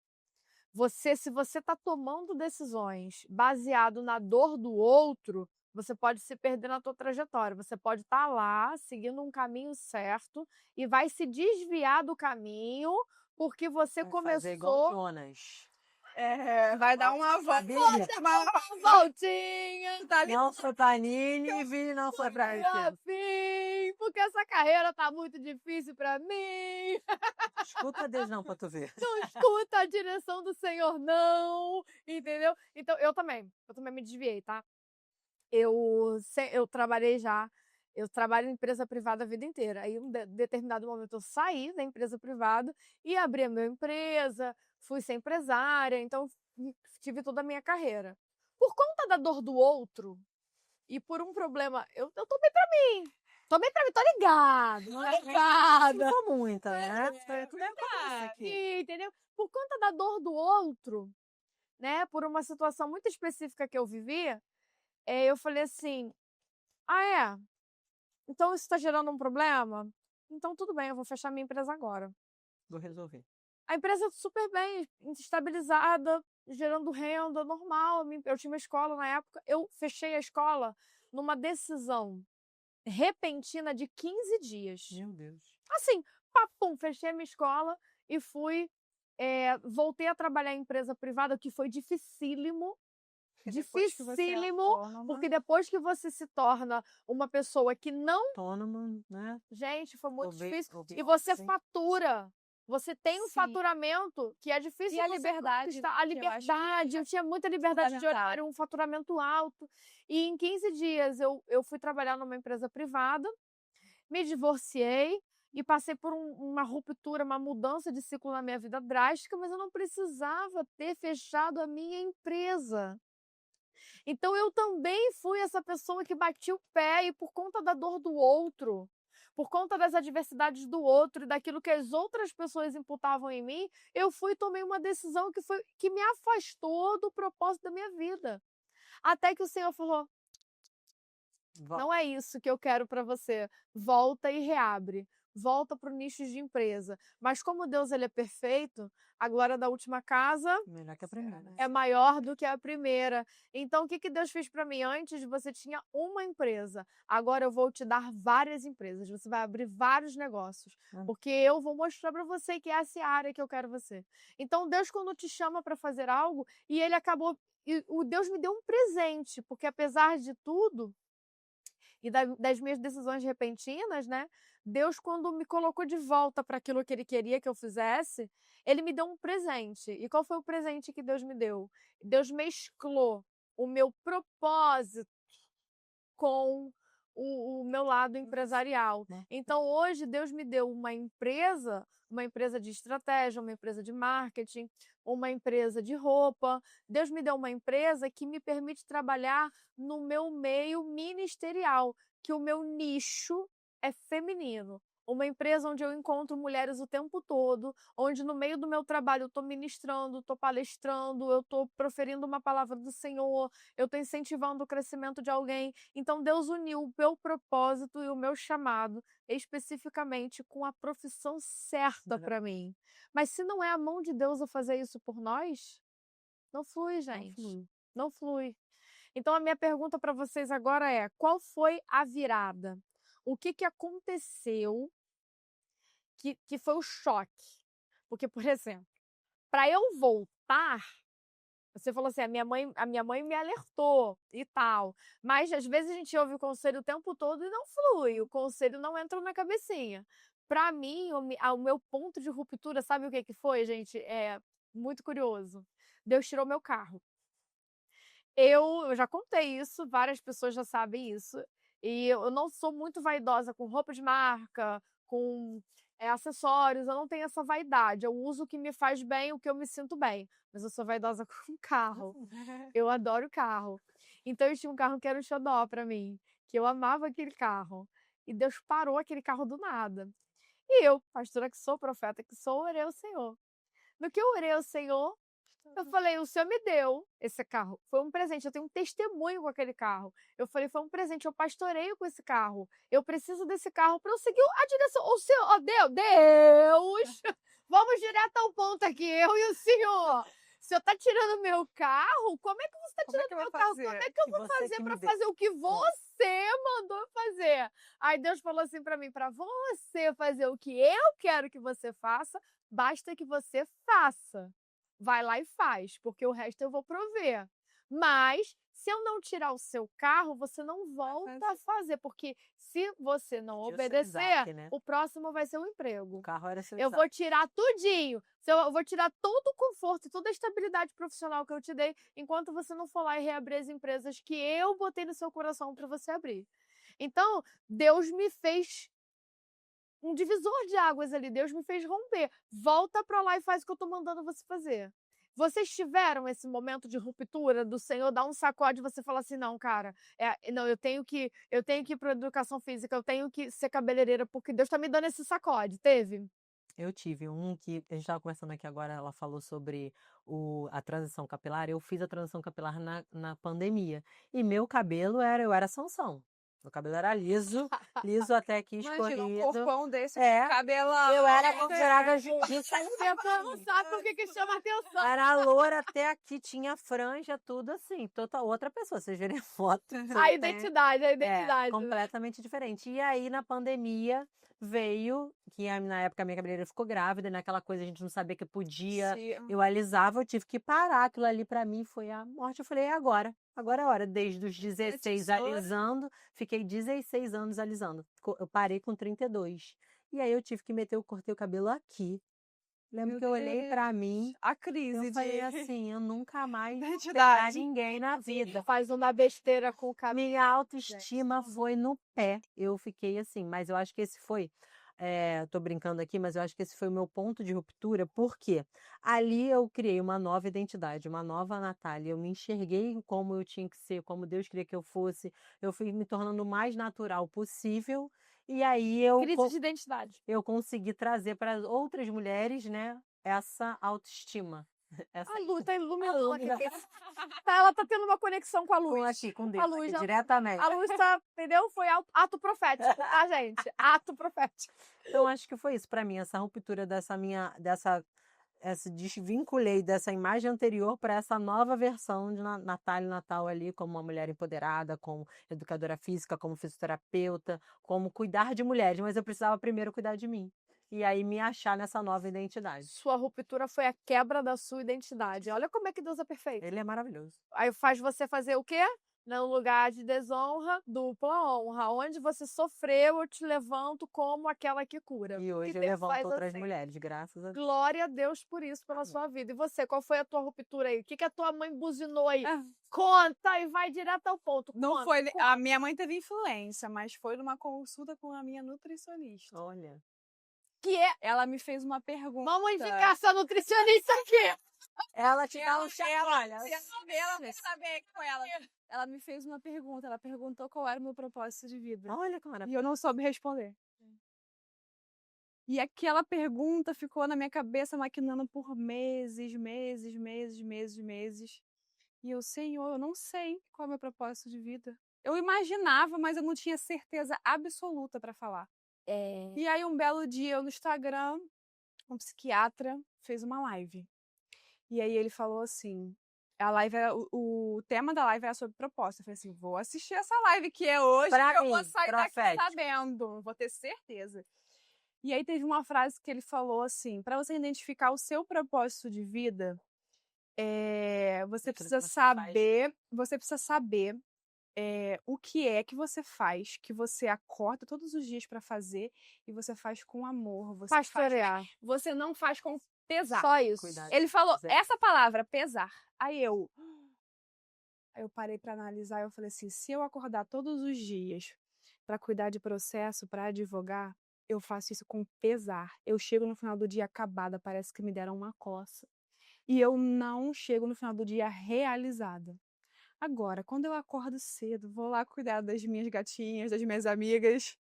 Se você tá tomando decisões baseado na dor do outro, você pode se perder na tua trajetória. Você pode estar lá, seguindo um caminho certo, e vai se desviar do caminho, porque você começou... Fazer igual Jonas. Vai dar uma voltinha. Não foi pra Nini e Vini não foi pra fim, porque essa carreira tá muito difícil pra mim. Escuta Deus não pra tu ver. Não escuta a direção do Senhor não, entendeu? Então eu também me desviei, tá? Eu trabalho em empresa privada a vida inteira. Aí, em um determinado momento, eu saí da empresa privada e abri a minha empresa, fui ser empresária. Então, tive toda a minha carreira. Por conta da dor do outro e por um problema, eu tô bem pra mim. Tô bem pra mim, tô ligado, tô ligada. Não sou muita, né? Tudo é acontece aqui. Entendeu? Por conta da dor do outro, né? Por uma situação muito específica que eu vivi, eu falei assim: ah, é? Então isso tá gerando um problema? Então tudo bem, eu vou fechar minha empresa agora. Vou resolver. A empresa super bem, estabilizada, gerando renda normal. Eu tinha uma escola na época, eu fechei a escola numa decisão repentina de 15 dias. Meu Deus. Assim, papum, fechei a minha escola e fui. Voltei a trabalhar em empresa privada, que foi dificílimo. Depois que você é Dificílimo, autônoma, porque depois que você se torna uma pessoa que não. Autônoma, né? Gente, foi muito difícil. Ouvir E você sim. fatura. Você tem um Sim. faturamento que é difícil E a você liberdade, conquistar. A que eu acho que liberdade, eu tinha muita liberdade de fundamental. horário, um faturamento alto. E em 15 dias eu fui trabalhar numa empresa privada, me divorciei e passei por uma ruptura, uma mudança de ciclo na minha vida drástica, mas eu não precisava ter fechado a minha empresa. Então eu também fui essa pessoa que batia o pé e por conta da dor do outro, por conta das adversidades do outro e daquilo que as outras pessoas imputavam em mim, eu fui e tomei uma decisão que me afastou do propósito da minha vida. Até que o Senhor falou: não é isso que eu quero para você. Volta e reabre. Volta para o nicho de empresa. Mas como Deus ele é perfeito, a glória da última casa Melhor que a primeira. é maior do que a primeira. Então, o que Deus fez para mim? Antes você tinha uma empresa, agora eu vou te dar várias empresas. Você vai abrir vários negócios, porque eu vou mostrar para você que essa é a área que eu quero você. Então, Deus, quando te chama para fazer algo, e ele acabou. E o Deus me deu um presente, porque apesar de tudo, e das minhas decisões repentinas, né? Deus, quando me colocou de volta para aquilo que Ele queria que eu fizesse, Ele me deu um presente. E qual foi o presente que Deus me deu? Deus mesclou o meu propósito com o meu lado empresarial. Então, hoje, Deus me deu uma empresa de estratégia, uma empresa de marketing, uma empresa de roupa. Deus me deu uma empresa que me permite trabalhar no meu meio ministerial, que o meu nicho é feminino. Uma empresa onde eu encontro mulheres o tempo todo, onde no meio do meu trabalho eu estou ministrando, estou palestrando, eu estou proferindo uma palavra do Senhor, eu estou incentivando o crescimento de alguém. Então Deus uniu o meu propósito e o meu chamado especificamente com a profissão certa para mim. Mas se não é a mão de Deus a fazer isso por nós, não flui, gente. Não flui. Então a minha pergunta para vocês agora é: qual foi a virada? O que aconteceu que foi o choque? Porque, por exemplo, para eu voltar, você falou assim, a minha mãe me alertou e tal, mas às vezes a gente ouve o conselho o tempo todo e não flui, o conselho não entra na cabecinha. Para mim, o meu ponto de ruptura, sabe o que foi, gente? É muito curioso. Deus tirou meu carro. Eu já contei isso, várias pessoas já sabem isso. E eu não sou muito vaidosa com roupa de marca, com acessórios, eu não tenho essa vaidade. Eu uso o que me faz bem, o que eu me sinto bem. Mas eu sou vaidosa com carro. Eu adoro carro. Então eu tinha um carro que era um xodó para mim, que eu amava aquele carro. E Deus parou aquele carro do nada. E eu, pastora que sou, profeta que sou, orei ao Senhor. No que eu orei ao Senhor, eu falei, o Senhor me deu esse carro. Foi um presente. Eu tenho um testemunho com aquele carro. Eu falei, foi um presente. Eu pastoreio com esse carro. Eu preciso desse carro para eu seguir a direção. O Senhor, ó, Deus! Vamos direto ao ponto aqui, eu e o Senhor. O Senhor tá tirando meu carro? Como é que você tá tirando meu carro? Como é que eu vou fazer para fazer o que você mandou eu fazer? Aí Deus falou assim para mim, para você fazer o que eu quero que você faça, basta que você faça. Vai lá e faz, porque o resto eu vou prover. Mas, se eu não tirar o seu carro, você não volta a fazer, porque se você não obedecer, né? o próximo vai ser o emprego. O carro era seu Eu vou tirar tudinho. Eu vou tirar todo o conforto e toda a estabilidade profissional que eu te dei, enquanto você não for lá e reabrir as empresas que eu botei no seu coração para você abrir. Então, Deus me fez um divisor de águas ali. Deus me fez romper. Volta para lá e faz o que eu tô mandando você fazer. Vocês tiveram esse momento de ruptura do Senhor dar um sacode e você falar assim: "Não, cara, não, eu tenho que ir para educação física, eu tenho que ser cabeleireira, porque Deus tá me dando esse sacode", teve? Eu tive um que a gente estava conversando aqui agora, ela falou sobre a transição capilar. Eu fiz a transição capilar na pandemia. E meu cabelo eu era Sansão. Meu cabelo era liso, liso até aqui Imagina, um escorrido. corpão desse, É, cabelão. eu era considerada jiu-jitsu. Você não sabe por que que chama atenção. Era loura até aqui, tinha franja, tudo assim, total outra pessoa. Vocês verem a foto. A vocês têm- identidade, a É, identidade. completamente diferente. E aí, na pandemia, veio, na época a minha cabeleireira ficou grávida, e naquela coisa a gente não sabia que podia. Sim. Eu alisava, eu tive que parar. Aquilo ali pra mim foi a morte. Eu falei, é agora. Agora é a hora. Desde os 16 tesoura. alisando, fiquei 16 anos alisando. Eu parei com 32. E aí eu tive que cortei o cabelo aqui. Lembro Meu que eu olhei pra Deus, mim, a crise eu falei de assim, eu nunca mais vou pegar identidade. ninguém na vida. Faz uma besteira com o cabelo. Minha autoestima foi no pé. Eu fiquei assim, mas eu acho que esse foi, tô brincando aqui, mas eu acho que esse foi o meu ponto de ruptura, porque ali eu criei uma nova identidade, uma nova Natália. Eu me enxerguei como eu tinha que ser, como Deus queria que eu fosse. Eu fui me tornando o mais natural possível. E aí Crise de identidade. eu consegui trazer para outras mulheres, né, essa autoestima. Essa A luz tá iluminando aqui. ilumina- Ela tá tendo uma conexão com a com luz. aqui, com Deus, A luz aqui, já- diretamente. A luz tá, entendeu? Foi ato profético, tá, gente? Ato profético. Então, acho que foi isso para mim, essa ruptura essa desvinculei dessa imagem anterior para essa nova versão de Natália Natal ali, como uma mulher empoderada, como educadora física, como fisioterapeuta, como cuidar de mulheres, mas eu precisava primeiro cuidar de mim. E aí me achar nessa nova identidade. Sua ruptura foi a quebra da sua identidade. Olha como é que Deus é perfeito. Ele é maravilhoso. Aí faz você fazer o quê? No lugar de desonra, dupla honra. Onde você sofreu, eu te levanto como aquela que cura. E hoje Que eu Deus levanto faz outras assim. mulheres, graças a Deus. Glória a Deus por isso, pela sua vida. E você, qual foi a tua ruptura aí? O que que a tua mãe buzinou aí? Ah, Conta e vai direto ao ponto. não Conta, foi. conta. A minha mãe teve influência, mas foi numa consulta com a minha nutricionista. Olha. Que é Ela me fez uma pergunta. vamos indicar essa nutricionista aqui. Ela te dá um chacoalha. Ela quer saber que foi ela. Ela me fez uma pergunta. Ela perguntou qual era o meu propósito de vida. Olha que E maravilha. eu não soube responder. E aquela pergunta ficou na minha cabeça maquinando por meses, meses, meses, meses, meses. E eu, Senhor, eu não sei qual é o meu propósito de vida. Eu imaginava, mas eu não tinha certeza absoluta para falar. E aí, um belo dia, eu no Instagram, um psiquiatra fez uma live. E aí ele falou assim, a live era, o tema da live era sobre propósito. Eu falei assim, vou assistir essa live que é hoje, Pra que eu mim, vou sair daqui profético. sabendo, vou ter certeza. E aí teve uma frase que ele falou assim, para você identificar o seu propósito de vida, você Aquilo precisa que você faz. saber o que é que você faz, que você acorda todos os dias para fazer e você faz com amor. Pastorear. Você não faz com pesar. Só isso. Cuidado. Ele falou Zé. essa palavra, pesar. Aí eu parei para analisar e eu falei assim, se eu acordar todos os dias para cuidar de processo, para advogar, eu faço isso com pesar. Eu chego no final do dia acabada, parece que me deram uma coça. E eu não chego no final do dia realizada. Agora, quando eu acordo cedo, vou lá cuidar das minhas gatinhas, das minhas amigas,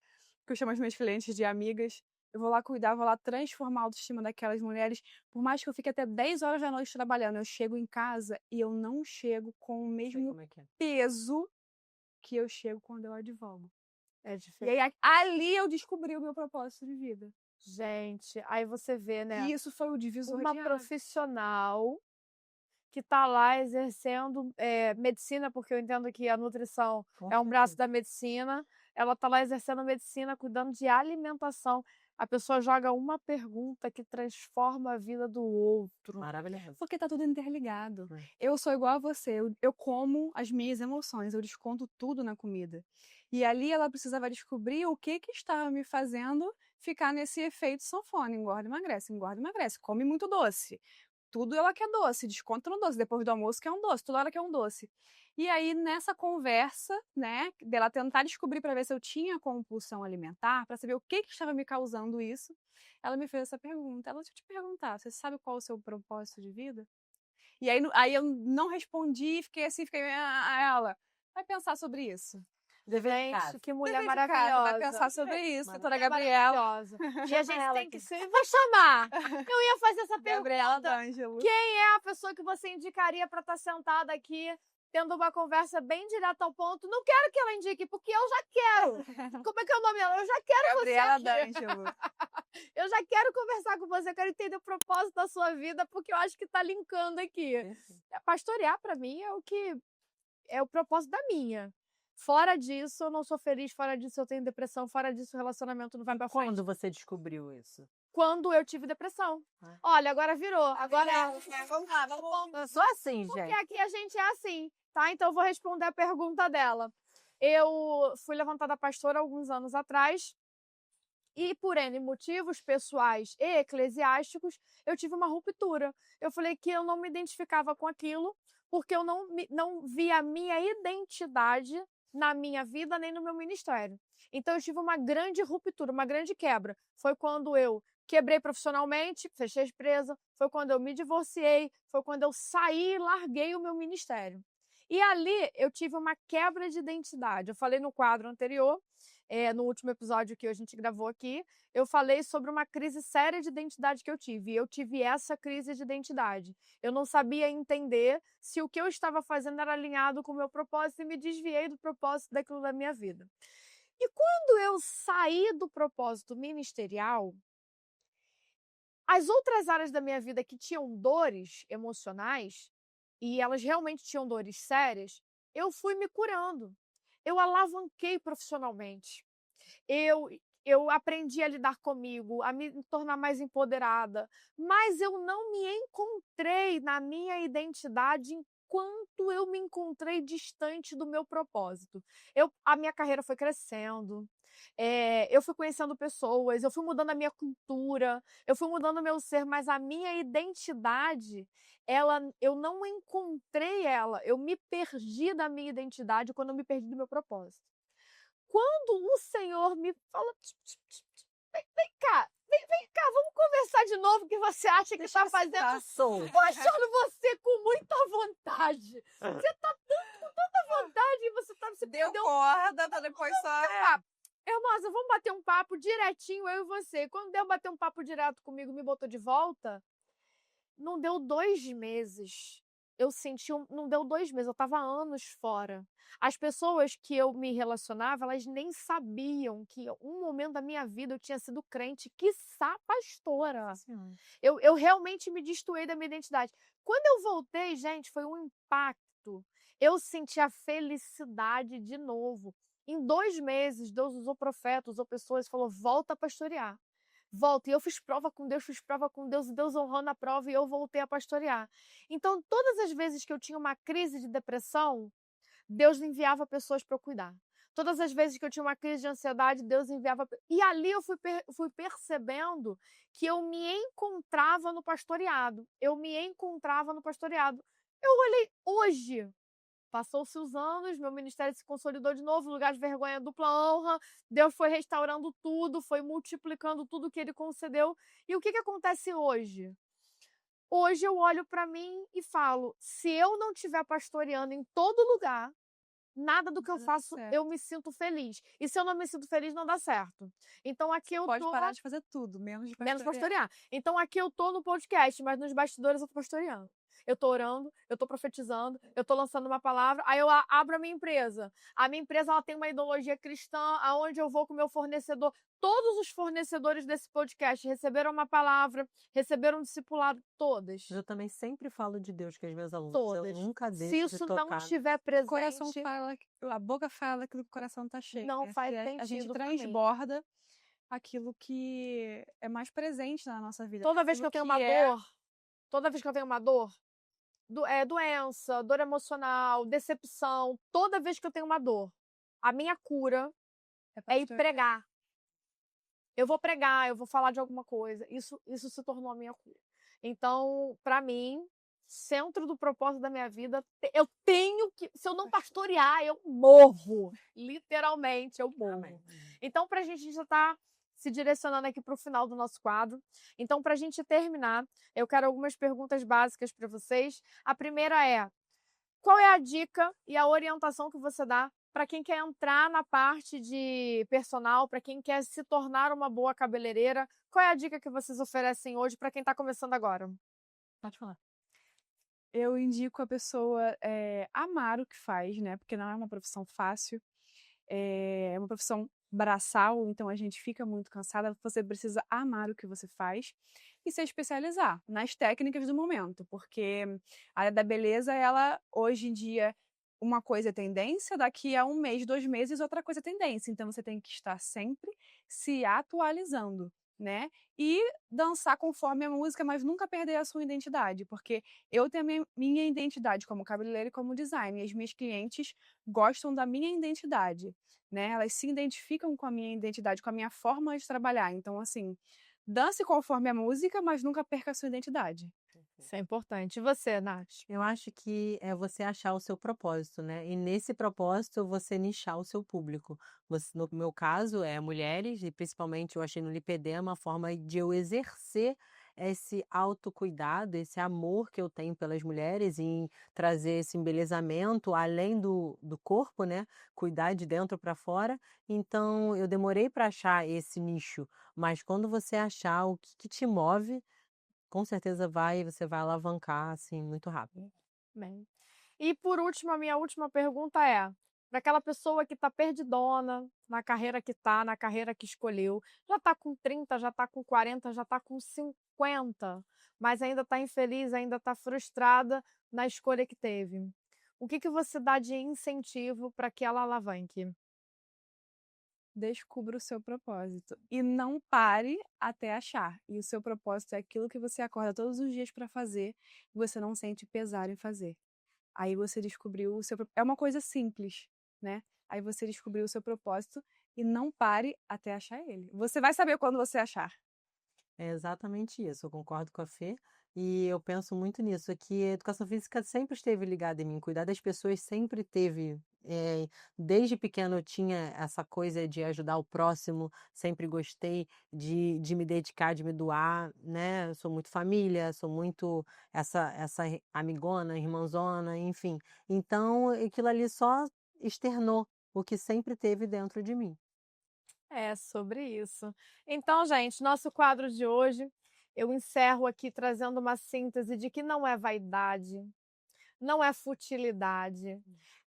que eu chamo as minhas clientes de amigas. Eu vou lá cuidar, vou lá transformar a autoestima daquelas mulheres. Por mais que eu fique até 10 horas da noite trabalhando, eu chego em casa e eu não chego com o Sei mesmo como é que é. peso que eu chego quando eu advogo. É E diferente. aí, ali eu descobri o meu propósito de vida. Gente, aí você vê, né? E isso foi o divisor Uma de águas. profissional que tá lá exercendo medicina, porque eu entendo que a nutrição Com é um braço certeza. da medicina. Ela tá lá exercendo medicina, cuidando de alimentação. A pessoa joga uma pergunta que transforma a vida do outro. Maravilhoso. Porque tá tudo interligado. É. Eu sou igual a você, eu como as minhas emoções, eu desconto tudo na comida. E ali ela precisava descobrir o que estava me fazendo ficar nesse efeito sanfona, engorda, emagrece, come muito doce. Tudo ela quer doce, desconta no doce, depois do almoço quer um doce, toda hora quer um doce. E aí, nessa conversa, né, dela tentar descobrir para ver se eu tinha compulsão alimentar, para saber o que estava me causando isso, ela me fez essa pergunta. Ela, deixa eu te perguntar, você sabe qual é o seu propósito de vida? E aí eu não respondi, fiquei assim, a ela. Vai pensar sobre isso. Gente, que mulher Dever de casa, maravilhosa. vai pensar sobre isso, doutora Mulher Gabriela. maravilhosa. E a gente ela tem que aqui. se... Vou chamar. Eu ia fazer essa Gabriela pergunta. D'Angelo. Quem é a pessoa que você indicaria para estar sentada aqui, tendo uma conversa bem direta ao ponto? Não quero que ela indique, porque eu já quero. Como é que é o nome dela? Eu já quero Gabriela você aqui. D'Angelo. Eu já quero conversar com você, eu quero entender o propósito da sua vida, porque eu acho que tá linkando aqui. Pastorear, para mim, é o propósito da minha. Fora disso, eu não sou feliz, fora disso eu tenho depressão, fora disso o relacionamento não vai pra frente. Quando você descobriu isso? Quando eu tive depressão. Olha, agora virou. Agora Vamos lá, vamos. Eu sou assim, Porque gente. aqui a gente é assim, tá? Então eu vou responder a pergunta dela. Eu fui levantada pastora alguns anos atrás e por N motivos pessoais e eclesiásticos, eu tive uma ruptura. Eu falei que eu não me identificava com aquilo porque eu não via a minha identidade na minha vida nem no meu ministério. Então eu tive uma grande ruptura, uma grande quebra. Foi quando eu quebrei profissionalmente, fechei a empresa, foi quando eu me divorciei, foi quando eu saí e larguei o meu ministério. E ali eu tive uma quebra de identidade. Eu falei no quadro anterior, no último episódio que a gente gravou aqui, eu falei sobre uma crise séria de identidade que eu tive. E eu tive essa crise de identidade. Eu não sabia entender se o que eu estava fazendo era alinhado com o meu propósito e me desviei do propósito daquilo da minha vida. E quando eu saí do propósito ministerial, as outras áreas da minha vida que tinham dores emocionais, e elas realmente tinham dores sérias, eu fui me curando. Eu alavanquei profissionalmente. Eu aprendi a lidar comigo, a me tornar mais empoderada, mas eu não me encontrei na minha identidade enquanto eu me encontrei distante do meu propósito. A minha carreira foi crescendo, eu fui conhecendo pessoas, eu fui mudando a minha cultura, eu fui mudando o meu ser, mas a minha identidade, eu não encontrei ela, eu me perdi da minha identidade quando eu me perdi do meu propósito. Quando o Senhor me falou, vem cá, vamos conversar de novo, que você acha que está fazendo, achando você com muita vontade. Você está com tanta vontade e você deu corda, tá depois só... Hermosa, vamos bater um papo direitinho, eu e você. Quando deu bater um papo direto comigo, me botou de volta, não deu 2 meses. Eu senti, não deu 2 meses, eu estava anos fora. As pessoas que eu me relacionava, elas nem sabiam que um momento da minha vida eu tinha sido crente, quiçá pastora. Eu realmente me destoei da minha identidade. Quando eu voltei, gente, foi um impacto. Eu senti a felicidade de novo. Em 2 meses, Deus usou profetas, usou pessoas, falou, volta a pastorear. Volta. E eu fiz prova com Deus, e Deus honrando a prova, e eu voltei a pastorear. Então, todas as vezes que eu tinha uma crise de depressão, Deus enviava pessoas para eu cuidar. Todas as vezes que eu tinha uma crise de ansiedade, Deus enviava... E ali eu fui percebendo que eu me encontrava no pastoreado. Eu olhei hoje... Passou-se os anos, meu ministério se consolidou de novo, lugar de vergonha, dupla honra. Deus foi restaurando tudo, foi multiplicando tudo que Ele concedeu. E o que acontece hoje? Hoje eu olho para mim e falo, se eu não estiver pastoreando em todo lugar, nada do que eu faço, eu me sinto feliz. E se eu não me sinto feliz, não dá certo. Então aqui eu pode parar de fazer tudo, menos pastorear. Então aqui eu tô no podcast, mas nos bastidores eu tô pastoreando. Eu tô orando, eu tô profetizando, eu tô lançando uma palavra, aí eu abro a minha empresa. A minha empresa ela tem uma ideologia cristã, aonde eu vou com o meu fornecedor. Todos os fornecedores desse podcast receberam uma palavra, receberam um discipulado, todas. Eu também sempre falo de Deus com os meus alunos. Todas. Eu nunca deixo Se de isso tocar. não estiver presente... O coração fala, a boca fala aquilo que o coração tá cheio. Não faz sentido. A gente transborda aquilo que é mais presente na nossa vida. Toda vez que eu tenho uma dor, doença, dor emocional, decepção, toda vez que eu tenho uma dor, a minha cura é ir pregar. Eu vou pregar, eu vou falar de alguma coisa. Isso se tornou a minha cura. Então, para mim, centro do propósito da minha vida, eu tenho que... Se eu não pastorear, eu morro. Literalmente, eu morro. Amém. Então, pra gente já tá se direcionando aqui para o final do nosso quadro. Então, para a gente terminar, eu quero algumas perguntas básicas para vocês. A primeira é: qual é a dica e a orientação que você dá para quem quer entrar na parte de personal, para quem quer se tornar uma boa cabeleireira? Qual é a dica que vocês oferecem hoje para quem está começando agora? Pode falar. Eu indico a pessoa amar o que faz, né? Porque não é uma profissão fácil, é uma profissão braçal, então a gente fica muito cansada. Você precisa amar o que você faz e se especializar nas técnicas do momento, porque a área da beleza, ela hoje em dia, uma coisa é tendência, daqui a 1 mês, 2 meses, outra coisa é tendência. Então você tem que estar sempre se atualizando, né? E dançar conforme a música, mas nunca perder a sua identidade, porque eu tenho a minha identidade como cabeleireira e como designer, e as minhas clientes gostam da minha identidade, né? Elas se identificam com a minha identidade, com a minha forma de trabalhar. Então, assim, dance conforme a música, mas nunca perca a sua identidade. Isso é importante. E você, Nath? Eu acho que é você achar o seu propósito, né? E nesse propósito você nichar o seu público. No meu caso, é mulheres, e principalmente eu achei no lipedema uma forma de eu exercer esse autocuidado, esse amor que eu tenho pelas mulheres em trazer esse embelezamento além do corpo, né? Cuidar de dentro para fora. Então, eu demorei para achar esse nicho, mas quando você achar o que te move, com certeza você vai alavancar, assim, muito rápido. Bem. E por último, a minha última pergunta é: para aquela pessoa que está perdidona na carreira que está, na carreira que escolheu, já está com 30, já está com 40, já está com 50, mas ainda está infeliz, ainda está frustrada na escolha que teve. O que você dá de incentivo para que ela alavanque? Descubra o seu propósito e não pare até achar. E o seu propósito é aquilo que você acorda todos os dias para fazer e você não sente pesar em fazer. Aí você descobriu o seu... É uma coisa simples, né? Aí você descobriu o seu propósito e não pare até achar ele. Você vai saber quando você achar. É exatamente isso, eu concordo com a Fê, e eu penso muito nisso, que a educação física sempre esteve ligada em mim, cuidar das pessoas sempre teve, desde pequeno eu tinha essa coisa de ajudar o próximo, sempre gostei de me dedicar, de me doar, né, eu sou muito família, sou muito essa amigona, irmãzona, enfim, então aquilo ali só externou o que sempre teve dentro de mim. É sobre isso. Então, gente, nosso quadro de hoje, eu encerro aqui trazendo uma síntese de que não é vaidade, não é futilidade.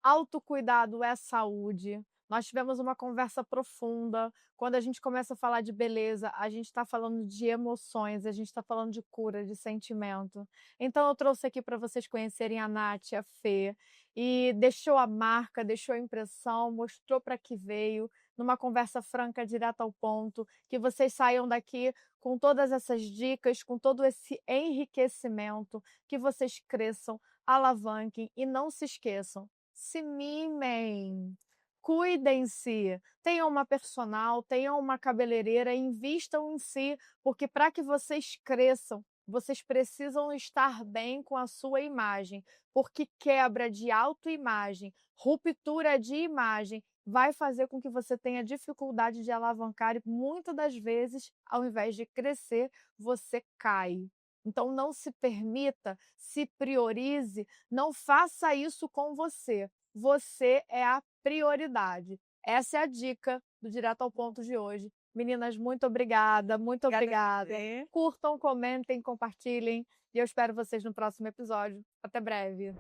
Autocuidado é saúde. Nós tivemos uma conversa profunda. Quando a gente começa a falar de beleza, a gente está falando de emoções, a gente está falando de cura, de sentimento. Então, eu trouxe aqui para vocês conhecerem a Nath, a Fê, e deixou a marca, deixou a impressão, mostrou para que veio, numa conversa franca, direta ao ponto, que vocês saiam daqui com todas essas dicas, com todo esse enriquecimento, que vocês cresçam, alavanquem e não se esqueçam, se mimem, cuidem-se, tenham uma personal, tenham uma cabeleireira, invistam em si, porque para que vocês cresçam, vocês precisam estar bem com a sua imagem, porque quebra de autoimagem, ruptura de imagem, vai fazer com que você tenha dificuldade de alavancar e muitas das vezes, ao invés de crescer, você cai. Então não se permita, se priorize, não faça isso com você. Você é a prioridade. Essa é a dica do Direto ao Ponto de hoje. Meninas, muito obrigada, muito obrigada. Curtam, comentem, compartilhem e eu espero vocês no próximo episódio. Até breve.